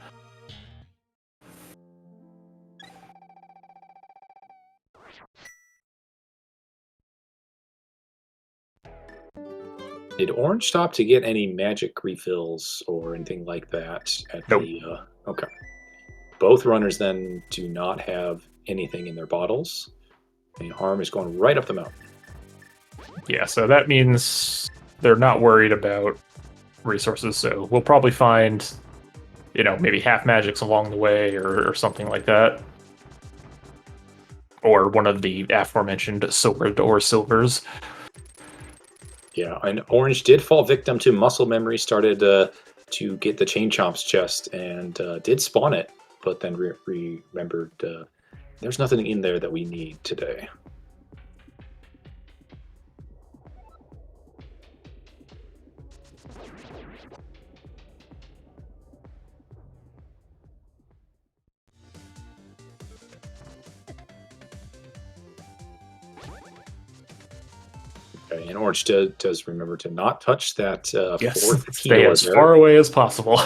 Did Orange stop to get any magic refills or anything like that at the... okay. Both runners then do not have anything in their bottles. And Arm is going right up the mountain. Yeah, so that means they're not worried about resources, so we'll probably find, you know, maybe half magics along the way or something like that. Or one of the aforementioned sword or silvers. Yeah, and Orange did fall victim to muscle memory, started to get the Chain Chomp's chest, and did spawn it, but then remembered there's nothing in there that we need today. Okay, and Orange does remember to not touch that fourth key. Stay as far away as possible.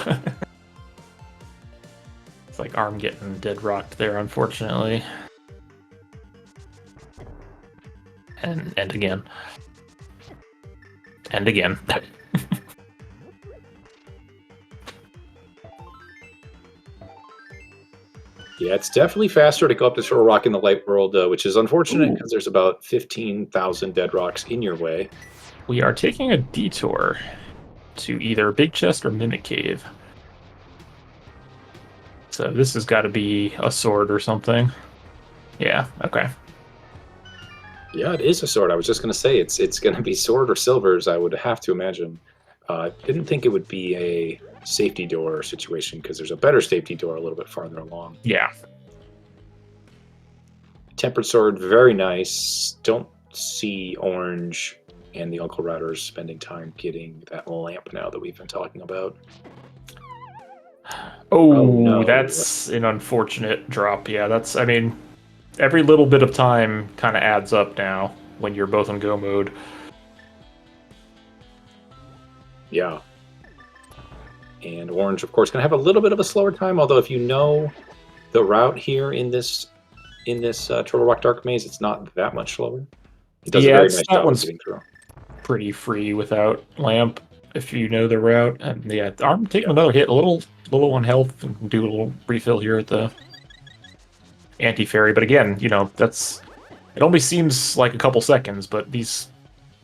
It's like Arm getting dead rocked there, unfortunately. And again. And again. Yeah, it's definitely faster to go up to Turtle Rock in the light world, which is unfortunate because there's about 15,000 dead rocks in your way. We are taking a detour to either Big Chest or Mimic Cave. So this has got to be a sword or something. Yeah, okay. Yeah, it is a sword. I was just going to say it's going to be sword or silvers, I would have to imagine. Didn't think it would be a safety door situation because there's a better safety door a little bit farther along. Yeah. Tempered sword, very nice. Don't see Orange and the Uncle Routers spending time getting that lamp now that we've been talking about. Oh, no. That's an unfortunate drop. Yeah, that's, I mean, every little bit of time kind of adds up now when you're both in go mode. Yeah. And Orange, of course, going to have a little bit of a slower time, although if you know the route here in this Turtle Rock Dark Maze, it's not that much slower. It does a very nice job of getting through. Pretty free without lamp if you know the route. And yeah, Arm taking another hit, a little on health, and do a little refill here at the anti-fairy. But again, you know, it only seems like a couple seconds, but these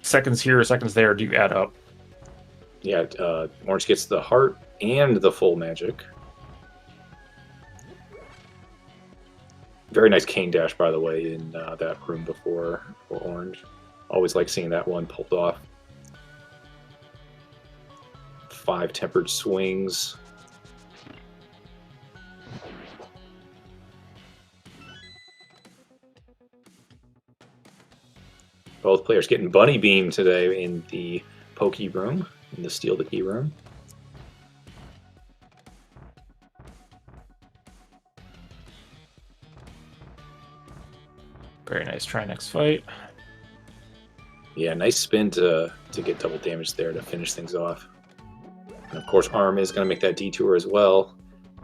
seconds here, seconds there do add up. Yeah, Orange gets the heart and the full magic. Very nice cane dash, by the way, in that room before for Orange. Always like seeing that one pulled off. 5 tempered swings. Both players getting bunny beam today in the pokey room, in the steal the key room. Very nice. Try next fight. Yeah, nice spin to get double damage there to finish things off. And of course, Arm is going to make that detour as well.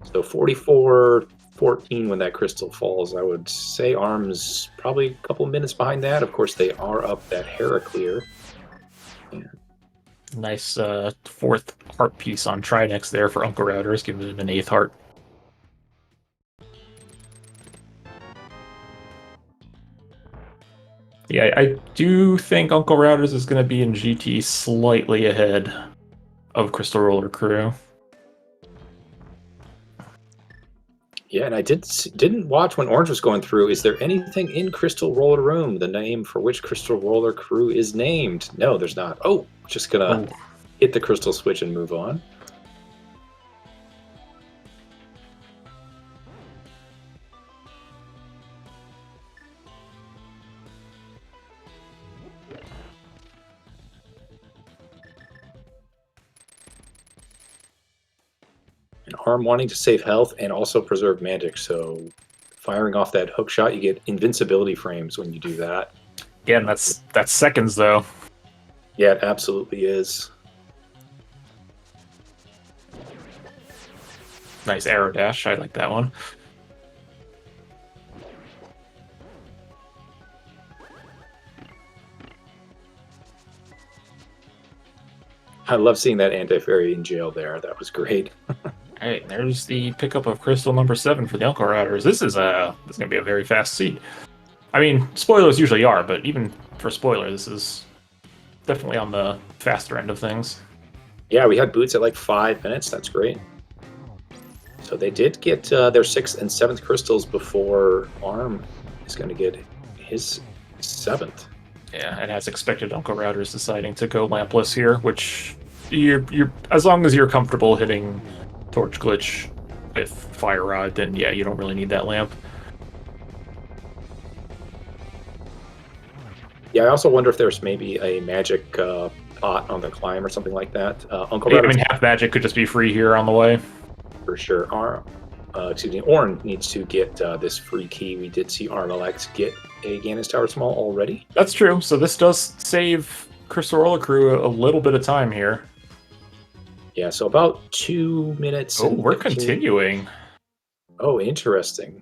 So 44-14 when that crystal falls. I would say Arm's probably a couple minutes behind that. Of course, they are up that Heraclear. Yeah. Nice fourth heart piece on Trinex there for Uncle Routers, giving him an 8th heart. Yeah, I do think Uncle Routers is going to be in GT slightly ahead of Crystal Roller Crew. Yeah, and I didn't watch when Orange was going through. Is there anything in Crystal Roller Room, the name for which Crystal Roller Crew is named? No, there's not. Oh, just gonna hit the crystal switch and move on. And Arm wanting to save health and also preserve magic, so firing off that hook shot, you get invincibility frames when you do that. Yeah, and that's seconds though. Yeah, it absolutely is. Nice arrow dash. I like that one. I love seeing that anti-fairy in jail there. That was great. All right, there's the pickup of crystal number 7 for the Uncle Routers. This is gonna be a very fast seed. I mean, spoilers usually are, but even for spoiler, this is definitely on the faster end of things. Yeah, we had boots at like 5 minutes. That's great. So they did get their 6th and 7th crystals before Arm is going to get his 7th. Yeah, and as expected, Uncle Routers deciding to go lampless here, which you're as long as you're comfortable hitting Torch Glitch with Fire Rod, then yeah, you don't really need that lamp. Yeah, I also wonder if there's maybe a magic pot on the climb or something like that. Uncle Yeah, I Routers, mean, half magic could just be free here on the way. for sure. Orn needs to get this free key. We did see Armalex get a Ganon's Tower Small already. That's true. So this does save Crystal Roller Crew a little bit of time here. Yeah, so about 2 minutes. Oh, and we're 15. continuing. Oh, interesting.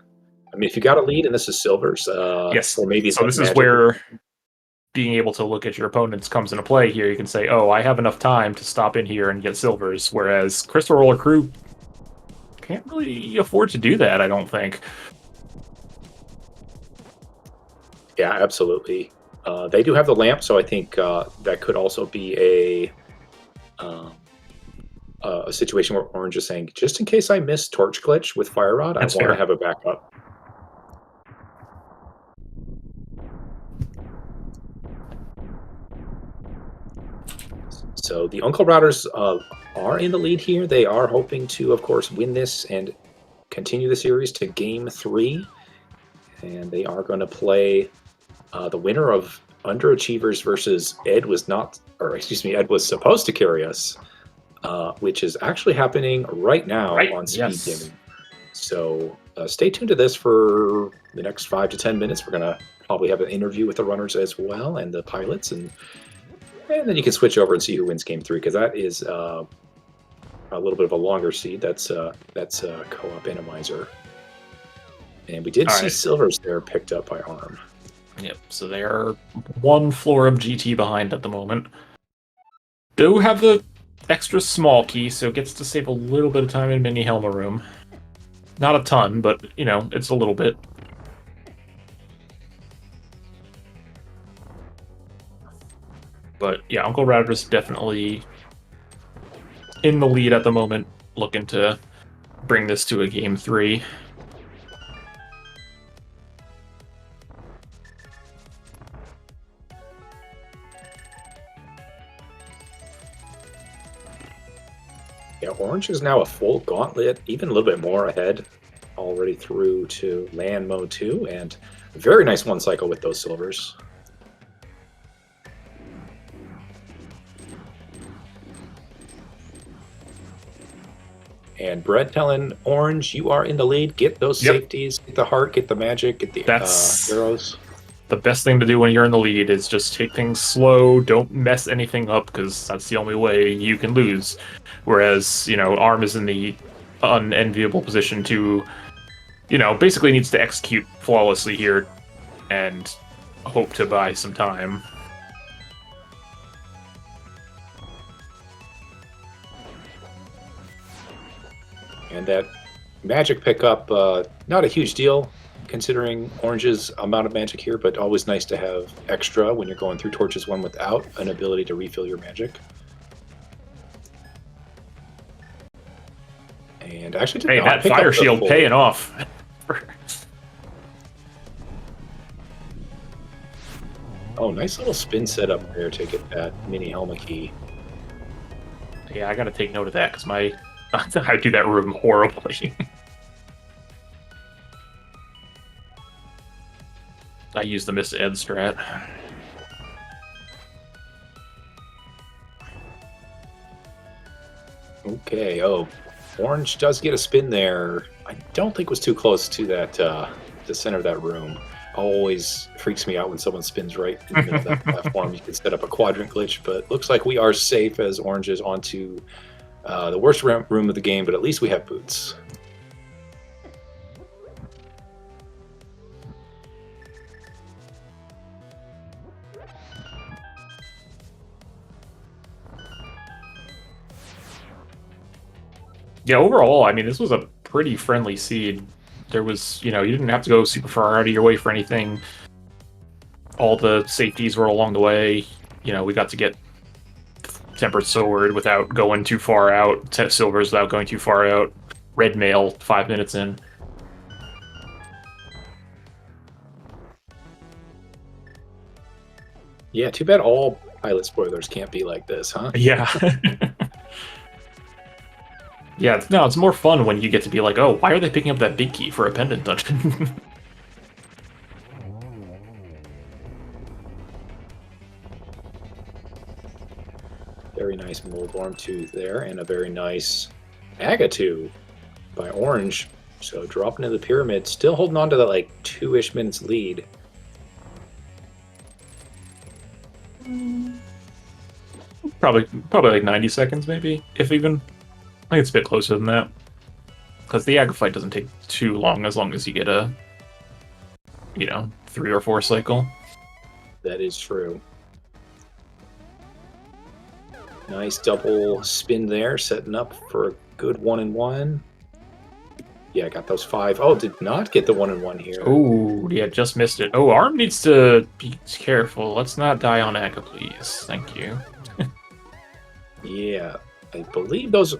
I mean, if you got a lead and this is silvers, Yes. or maybe So this is where being able to look at your opponents comes into play here. You can say, oh, I have enough time to stop in here and get silvers, whereas Crystal Roller Crew can't really afford to do that, I don't think. Yeah, absolutely. They do have the lamp, so I think that could also be a situation where Orange is saying, just in case I miss Torch Glitch with Fire Rod, That's I want fair. to have a backup. So the Uncle Routers are in the lead here. They are hoping to, of course, win this and continue the series to Game 3. And they are going to play the winner of Underachievers versus Ed was supposed to carry us, which is actually happening right now on SpeedGaming. Yes. So stay tuned to this for the next 5 to 10 minutes. We're going to probably have an interview with the runners as well and the pilots, and then you can switch over and see who wins Game 3, because that is a little bit of a longer seed. That's co-op Randomizer. And we did see silvers there picked up by Arm. Yep, so they are one floor of GT behind at the moment. Do have the extra small key, so it gets to save a little bit of time in Mini Helma Room. Not a ton, but, you know, it's a little bit. But, yeah, Uncle Router's definitely in the lead at the moment, looking to bring this to a Game 3. Yeah, Orange is now a full gauntlet, even a little bit more ahead, already through to land mode 2, and a very nice one cycle with those silvers. And Brett telling Orange, you are in the lead. Get those safeties, get the heart, get the magic, get the arrows. the best thing to do when you're in the lead is just take things slow, don't mess anything up, because that's the only way you can lose. Whereas, ARM is in the unenviable position to, basically needs to execute flawlessly here and hope to buy some time. And that magic pickup, not a huge deal considering Orange's amount of magic here, but always nice to have extra when you're going through Torches 1 without an ability to refill your magic. And actually did not that pick fire up the shield full. paying off. Oh, nice little spin setup there to get that mini helmet key. Yeah, I gotta take note of that, because I do that room horribly. I use the Miss Ed strat. Okay, oh, Orange does get a spin there. I don't think it was too close to that, the center of that room. Always freaks me out when someone spins right in the middle of that platform. You can set up a quadrant glitch, but looks like we are safe as Orange is onto the worst room of the game, but at least we have boots. Yeah, overall, I mean, this was a pretty friendly seed. There was, you didn't have to go super far out of your way for anything. All the safeties were along the way. We got to get Tempered Sword without going too far out. Silvers without going too far out. Red Mail 5 minutes in. Yeah, too bad all pilot spoilers can't be like this, huh? Yeah. Yeah, no, it's more fun when you get to be like, oh, why are they picking up that big key for a pendant dungeon? Very nice Moldorm Tooth there, and a very nice Agatu by Orange. So dropping into the pyramid, still holding on to that like 2-ish minutes lead. Probably like 90 seconds, maybe, if even. I think it's a bit closer than that. Because the Aga fight doesn't take too long as you get a, 3 or 4 cycle. That is true. Nice double spin there, setting up for a good 1-in-1. Yeah, got those 5. Oh, did not get the 1-in-1 here. Oh, yeah, just missed it. Oh, ARM needs to be careful. Let's not die on Aga, please. Thank you. Yeah, I believe those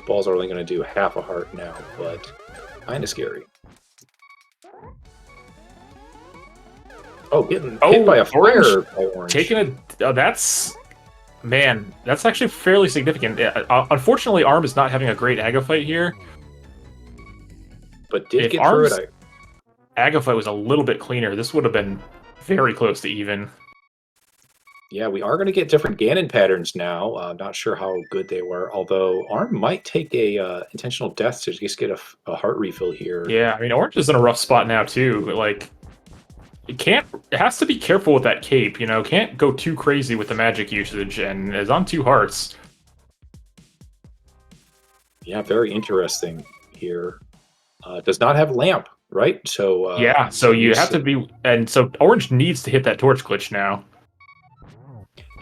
balls are only going to do half a heart now, but kind of scary. Oh, getting hit by a fire by Orange. Taking a... that's... Man, that's actually fairly significant. Unfortunately, ARM is not having a great Aga fight here. But did get through it. Aga fight was a little bit cleaner. This would have been very close to even. Yeah, we are going to get different Ganon patterns now. Not sure how good they were, although ARM might take a intentional death to just get a heart refill here. Yeah, I mean, Orange is in a rough spot now, too. Like, it has to be careful with that cape, Can't go too crazy with the magic usage, and is on 2 hearts. Yeah, very interesting here. Does not have lamp, right? So yeah, so you have to be, and so Orange needs to hit that torch glitch now.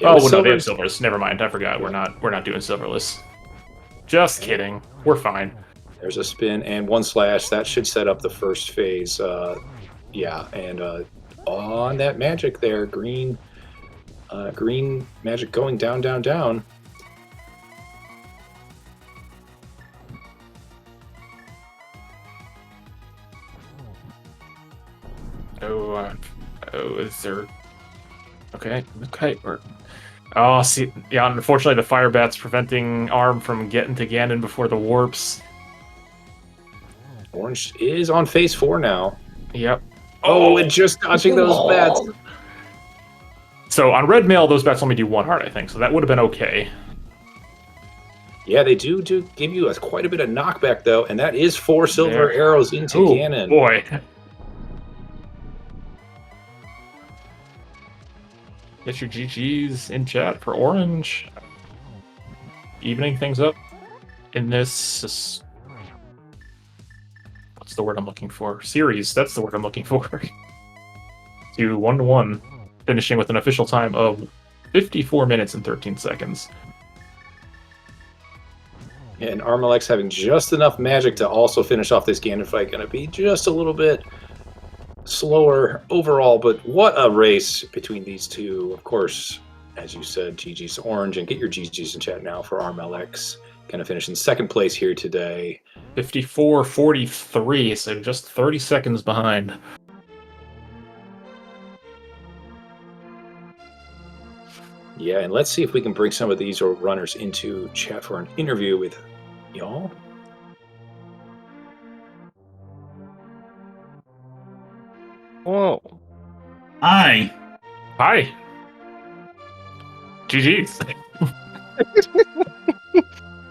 Yeah, oh, well, no, they have silvers. Never mind. I forgot. Yeah. We're not doing silverless. Just kidding. We're fine. There's a spin and 1 slash. That should set up the first phase. Yeah, and on that magic there, green magic going down, down, down. Is there... Okay. Oh, see, yeah, unfortunately the fire bat's preventing ARM from getting to Ganon before the warps. Orange is on phase 4 now. Yep. Oh, and just dodging those bats. So on red mail, those bats only do 1 heart, I think, so that would have been okay. Yeah, they do give you quite a bit of knockback, though, and that is 4 silver arrows into Ganon. Boy. Get your GGs in chat for Orange. Evening things up in this. What's the word I'm looking for? Series. That's the word I'm looking for. To 1-1, finishing with an official time of 54 minutes and 13 seconds. And Armalex having just enough magic to also finish off this Ganon fight. Going to be just a little bit slower overall, but what a race between these two. Of course, as you said, GG's Orange, and get your GG's in chat now for Armalex. Going to finish in second place here today. 54:43, so just 30 seconds behind. Yeah, and let's see if we can bring some of these runners into chat for an interview with y'all. Whoa. Hi. Hi. GG's.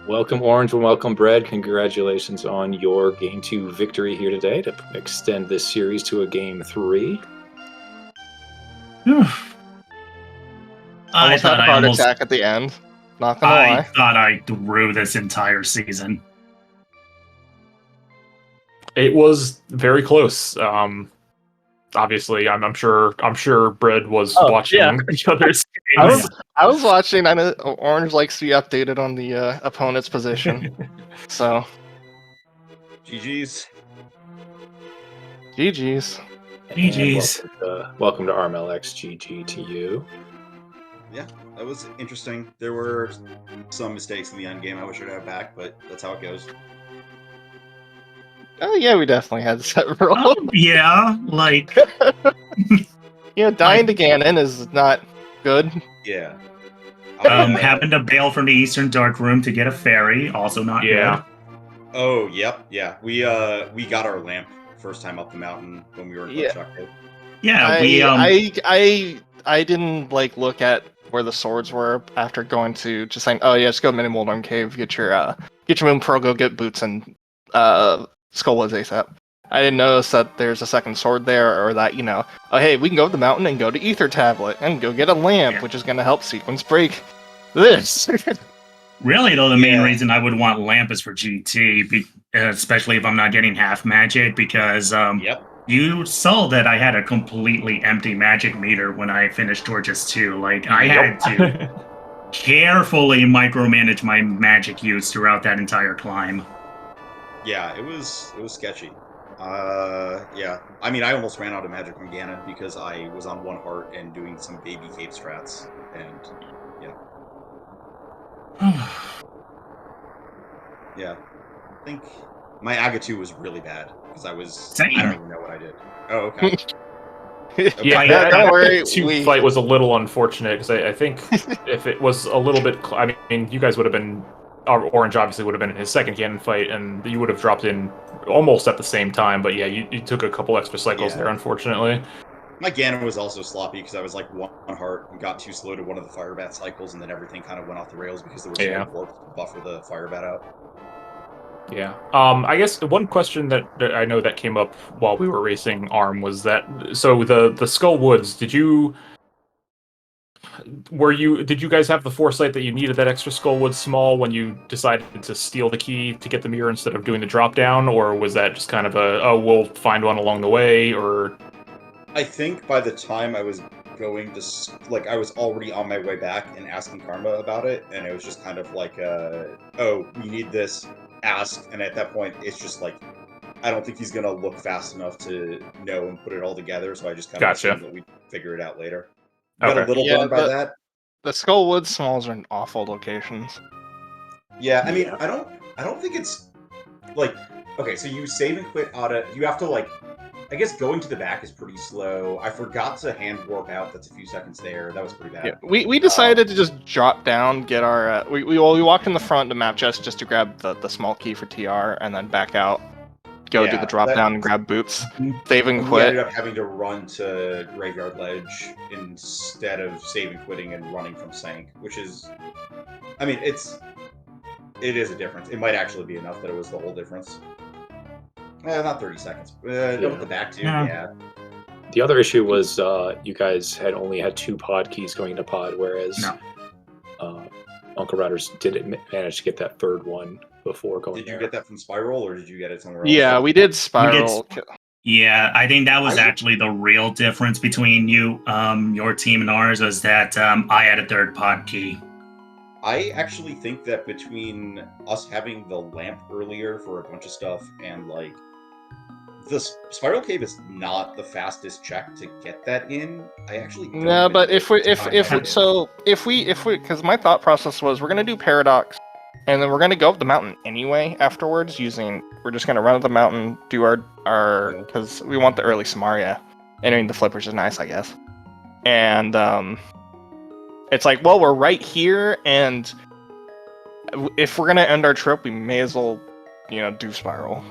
Welcome, Orange, and welcome, Bread. Congratulations on your Game 2 victory here today to extend this series to a Game 3. I Almost had thought a heart attack at the end. Not gonna I lie. thought I threw this entire season. It was very close. Obviously, I'm sure Bread was watching yeah. each other's I games. was watching. I know Orange likes to be updated on the opponent's position. So GG's. GG's. GG's. Welcome to Armalex. GG to you. Yeah, that was interesting. There were some mistakes in the end game I wish I'd have back, but that's how it goes. Oh yeah, we definitely had several. Yeah, like Dying to Ganon is not good. Yeah. having to bail from the Eastern Dark Room to get a fairy, also not Yeah. Oh, yep, yeah. We got our lamp first time up the mountain when we were in Yeah. Buckshot Cave. good. Yeah, I didn't like look at where the swords were after going to just saying, oh yeah, just go to Mini Moldorm Cave, get your Moon Pearl, go get boots and Skullwoods ASAP. I didn't notice that there's a second sword there, or that, oh hey, we can go to the mountain and go to Ether Tablet and go get a lamp, which is going to help sequence break this. Really, though, the main Yeah. reason I would want lamp is for GT, especially if I'm not getting half magic, because Yep. you saw that I had a completely empty magic meter when I finished Torches 2. Like, I had to carefully micromanage my magic use throughout that entire climb. Yeah, it was sketchy. Yeah. I mean, I almost ran out of magic from Ganon because I was on one heart and doing some baby cave strats, and yeah. I think my Agatu was really bad because I don't even know what I did. Oh, okay. Yeah, Yeah, don't worry. Two fight was a little unfortunate because I think if it was a little bit, I mean, you guys would have been, Orange obviously would have been in his second Ganon fight, and you would have dropped in almost at the same time. But yeah, you took a couple extra cycles there, unfortunately. My Ganon was also sloppy because I was like one heart and got too slow to one of the fire bat cycles, and then everything kind of went off the rails because there was no warp to buffer the fire bat out. Yeah. I guess one question that I know that came up while we were racing ARM was that, so the Skull Woods, did you guys have the foresight that you needed that extra Skullwood small when you decided to steal the key to get the mirror instead of doing the drop down, or was that just kind of we'll find one along the way? Or I think by the time I was going to, I was already on my way back and asking Karma about it, and it was just kind of like, oh, we need this, ask, and at that point, it's just like, I don't think he's gonna look fast enough to know and put it all together, so I just kind of assumed that we'd figure it out later. Got a little burned by that. The Skullwood smalls are in awful locations. Yeah, I mean, I don't think it's like, okay, so you save and quit you have to I guess going to the back is pretty slow. I forgot to hand warp out. That's a few seconds there. That was pretty bad. Yeah, we decided to just drop down, get our we walked in the front to map just to grab the small key for TR, and then back out, do the drop down and grab boots, save and quit. We ended up having to run to Graveyard Ledge instead of save and quitting and running from Sank, which is, I mean, it is a difference. It might actually be enough that it was the whole difference. Not 30 seconds. With the back too, yeah. The other issue was you guys had only had 2 pod keys going into pod, whereas Uncle Routers didn't manage to get that third one before going Did you there. get that from Spiral, or did you get it somewhere else? Yeah, we did Spiral. Yeah, I think that was actually the real difference between your team and ours, was that I had a third pod key. I actually think that between us having the lamp earlier for a bunch of stuff and like the Spiral Cave is not the fastest check to get that in. I actually don't No, think but it's if we, because my thought process was we're gonna do Paradox, and then we're gonna go up the mountain anyway afterwards. We're just gonna run up the mountain, do our because we want the early Samaria. I mean, the flippers is nice, I guess. And it's like, well, we're right here, and if we're gonna end our trip, we may as well, do Spiral.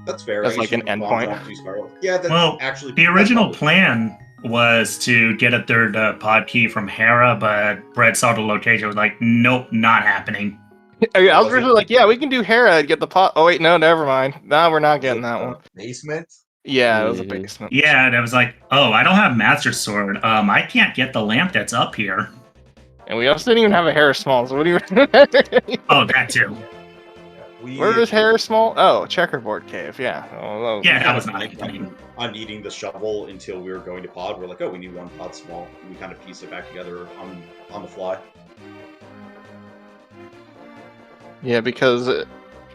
That's fair. That's I guess like you an can bomb endpoint. jump to Spiral. Yeah, that's Well, actually the original plan was to get a third pod key from Hera, but Brett saw the location, was like, nope, not happening. I was originally like, yeah, we can do Hera and get the pot. Oh wait, no, never mind. No, we're not getting that one. Basement? Yeah, it was a basement. Yeah, and I was like, oh, I don't have Master Sword. I can't get the lamp that's up here. And we also didn't even have a Hera Small, so what do you... Oh, that too. Where is Hera Small? Oh, Checkerboard Cave, yeah. Oh, Yeah, that was not happening. On needing the shovel until we were going to pod, we're like, oh, we need one pod small. And we kind of piece it back together on the fly. Yeah, because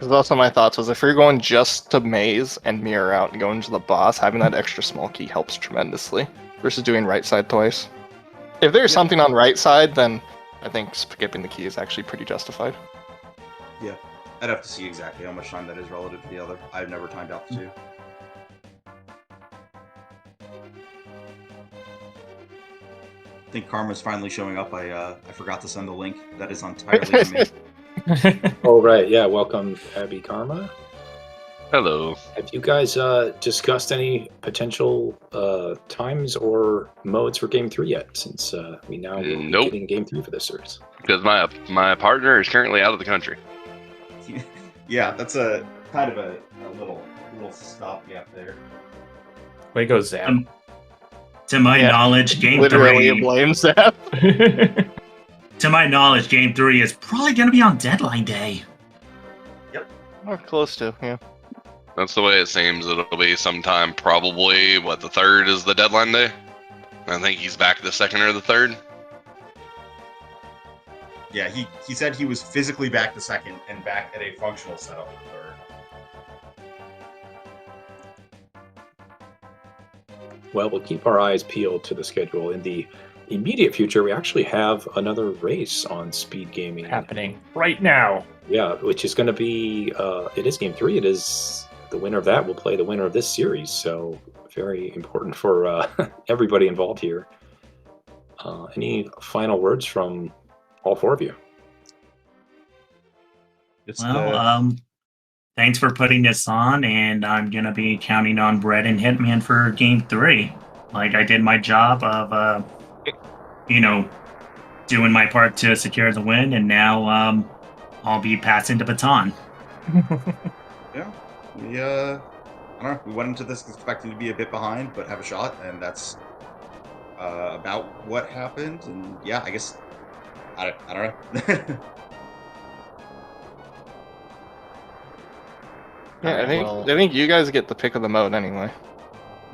also my thoughts was if you're going just to maze and mirror out and going to the boss, having that extra small key helps tremendously versus doing right side twice. If there's something on right side, then I think skipping the key is actually pretty justified. Yeah, I'd have to see exactly how much time that is relative to the other. I've never timed out the two. I think Karma's finally showing up. I forgot to send the link. That is entirely on me. Oh, right. Yeah. Welcome, Abby Karma. Hello. Have you guys discussed any potential times or modes for Game 3 yet? Since we now will be getting Game 3 for this series. Because my partner is currently out of the country. Yeah, that's a kind of a little stopgap there. Way to go, Zap. To my knowledge, Game Literally 3... blame Zap. To my knowledge, Game 3 is probably going to be on deadline day. Or close to, yeah. That's the way it seems. It'll be sometime probably, the 3rd is the deadline day? I think he's back the 2nd or the 3rd. Yeah, he said he was physically back the 2nd and back at a functional setup the 3rd. Well, we'll keep our eyes peeled to the schedule. In the immediate future, we actually have another race on Speed Gaming happening right now. Yeah, which is going to be, it is Game 3. It is the winner of that will play the winner of this series. So very important for everybody involved here. Any final words from all 4 of you? Thanks for putting this on, and I'm going to be counting on Brett and Hitman for Game 3. Like, I did my job of, doing my part to secure the win, and now I'll be passing the baton. Yeah, I don't know. We went into this expecting to be a bit behind, but have a shot, and that's about what happened. And yeah, I guess I don't know. Yeah, I think you guys get the pick of the mode anyway.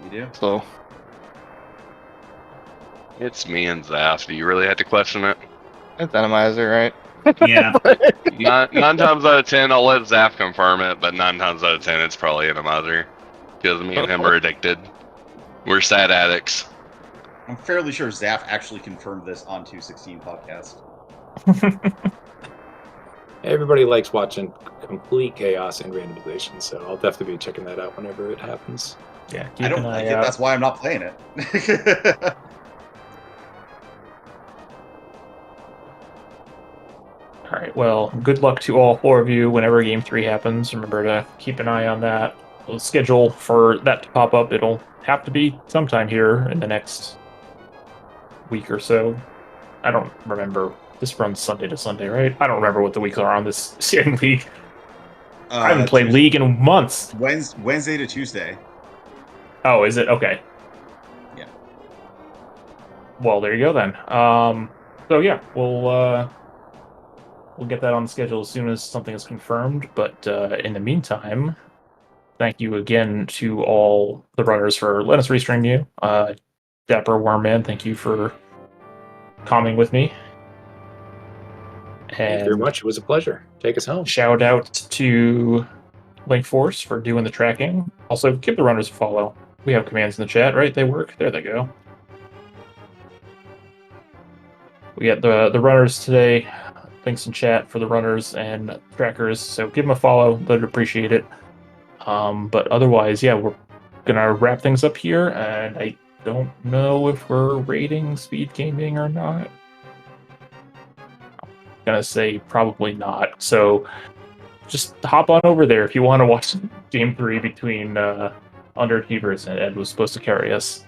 We do. So It's me and Zaf. Do you really have to question it? it's Randomizer, right? Yeah. 9 times out of 10, I'll let Zaf confirm it, but 9 times out of 10, it's probably Randomizer. Because me and him are addicted. We're sad addicts. I'm fairly sure Zaf actually confirmed this on 216 podcast. Everybody likes watching complete chaos and randomization, so I'll definitely be checking that out whenever it happens. Yeah, I don't like it. That's why I'm not playing it. All right, well, good luck to all 4 of you whenever Game 3 happens. Remember to keep an eye on that. We'll schedule for that to pop up. It'll have to be sometime here in the next week or so. I don't remember. This runs Sunday to Sunday, right? I don't remember what the weeks are on this league. I haven't played League in months. Wednesday to Tuesday. Oh, is it? Okay. Well, there you go then. So yeah, we'll get that on the schedule as soon as something is confirmed. But in the meantime, thank you again to all the runners for letting us restream you. Dapper Wormman, thank you for calming with me. Thank you very much. It was a pleasure. Take us home. Shout out to Link Force for doing the tracking. Also, give the runners a follow. We have commands in the chat, right? They work. There they go. We got the runners today. Links in chat for the runners and trackers. So give them a follow. They'd appreciate it. But otherwise, yeah, we're gonna wrap things up here, and I don't know if we're rating SpeedGaming or not. I'm gonna say probably not. So just hop on over there if you want to watch Game 3 between Underachievers, and Ed was supposed to carry us.